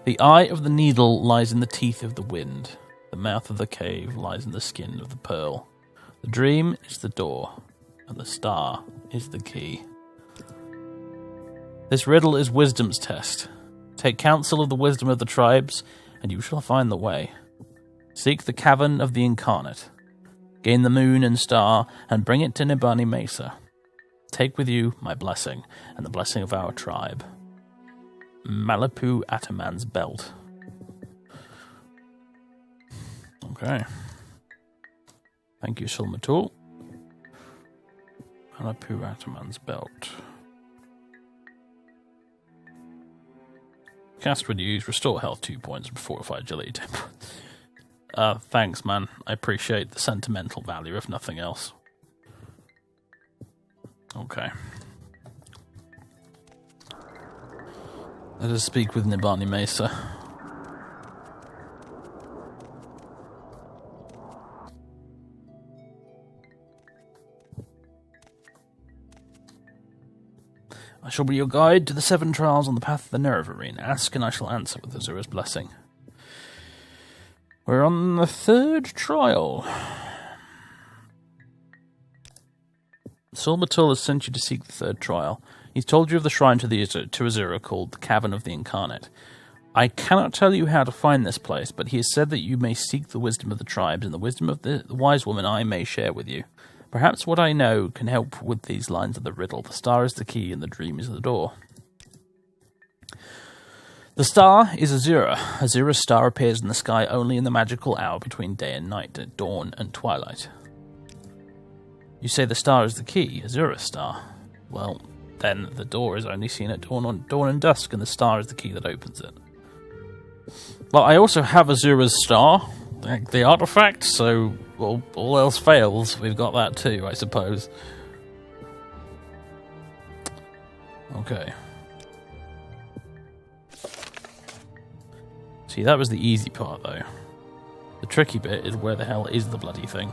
S1: The eye of the needle lies in the teeth of the wind. The mouth of the cave lies in the skin of the pearl. The dream is the door, and the star is the key. This riddle is wisdom's test. Take counsel of the wisdom of the tribes, and you shall find the way. Seek the Cavern of the Incarnate. Gain the moon and star, and bring it to Nibani Mesa. Take with you my blessing, and the blessing of our tribe. Malapu Ataman's Belt. Okay. Thank you, Silmatul. Malapu Ataman's Belt. Cast would use restore health 2 points and fortify agility 10 points. Thanks, man. I appreciate the sentimental value, if nothing else. Okay. Let us speak with Nibani Mesa. I shall be your guide to the 7 trials on the path of the Nerevarine. Ask and I shall answer with Azura's blessing. We're on the 3rd trial. Silmatul has sent you to seek the 3rd trial. He's told you of the shrine to Azura called the Cavern of the Incarnate. I cannot tell you how to find this place, but he has said that you may seek the wisdom of the tribes, and the wisdom of the wise woman I may share with you. Perhaps what I know can help with these lines of the riddle. The star is the key, and the dream is the door. The star is Azura. Azura's star appears in the sky only in the magical hour between day and night, at dawn and twilight. You say the star is the key, Azura's star. Well, then the door is only seen at dawn and dusk, and the star is the key that opens it. Well, I also have Azura's Star, the artifact, so well, all else fails, we've got that too, I suppose. Okay. See, that was the easy part, though. The tricky bit is where the hell is the bloody thing?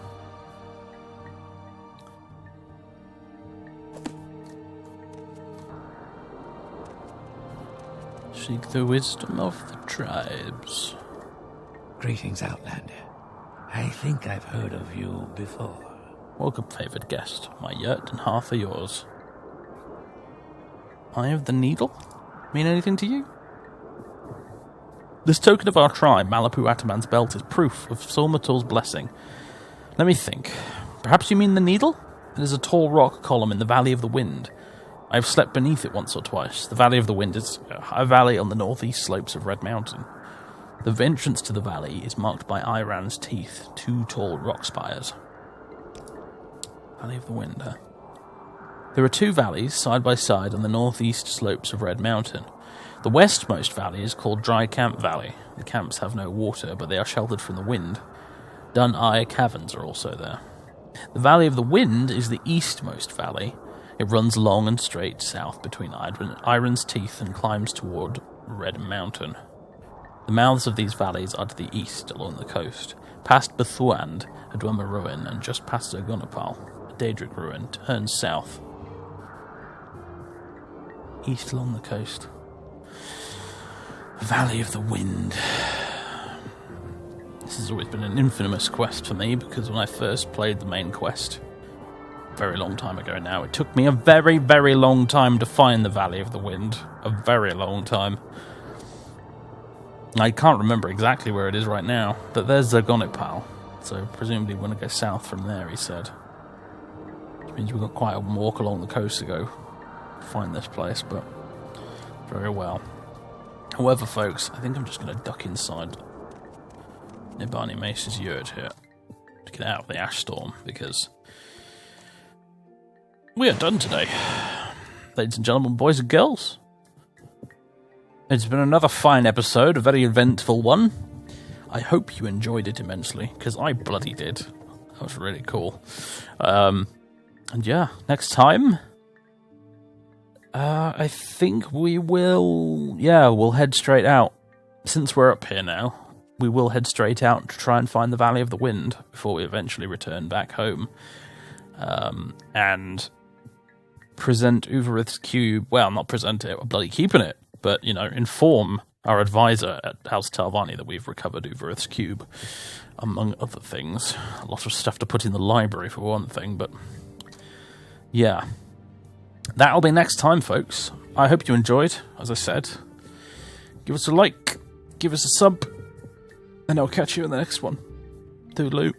S1: Seek the wisdom of the tribes.
S2: Greetings, Outlander. I think I've heard of you before.
S1: Welcome, favoured guest. My yurt and hearth are yours. Eye of the Needle? Mean anything to you? This token of our tribe, Malapu Ataman's belt, is proof of Solmator's blessing. Let me think. Perhaps you mean the Needle? It is a tall rock column in the Valley of the Wind. I have slept beneath it once or twice. The Valley of the Wind is a valley on the northeast slopes of Red Mountain. The entrance to the valley is marked by Iran's teeth, 2 tall rock spires. Valley of the Wind, huh? There are 2 valleys, side by side, on the northeast slopes of Red Mountain. The westmost valley is called Dry Camp Valley. The camps have no water, but they are sheltered from the wind. Dun Eye Caverns are also there. The Valley of the Wind is the eastmost valley. It runs long and straight south between Iron's teeth and climbs toward Red Mountain. The mouths of these valleys are to the east along the coast. Past Bethuand, a Dwemer ruin, and just past Zogonopal, a Daedric ruin, turns south. East along the coast. Valley of the Wind. This has always been an infamous quest for me, because when I first played the main quest, a very long time ago now, it took me a very, very long time to find the Valley of the Wind. A very long time. I can't remember exactly where it is right now, but there's Zogonopal, so presumably we're going to go south from there, he said. Which means we've got quite a walk along the coast to go to find this place, but very well. However, folks, I think I'm just going to duck inside Nibani Mace's yurt here to get out of the ash storm, because we are done today. Ladies and gentlemen, boys and girls, it's been another fine episode, a very eventful one. I hope you enjoyed it immensely, because I bloody did. That was really cool. And yeah, next time, I think we will, we'll head straight out. Since we're up here now, we will head straight out to try and find the Valley of the Wind before we eventually return back home. And present Uvirith's cube, well, not present it, we're bloody keeping it, but, inform our advisor at House Talvani that we've recovered Uvirith's cube, among other things. A lot of stuff to put in the library for one thing, but yeah. That'll be next time, folks. I hope you enjoyed, as I said. Give us a like, give us a sub, and I'll catch you in the next one. Toodaloo.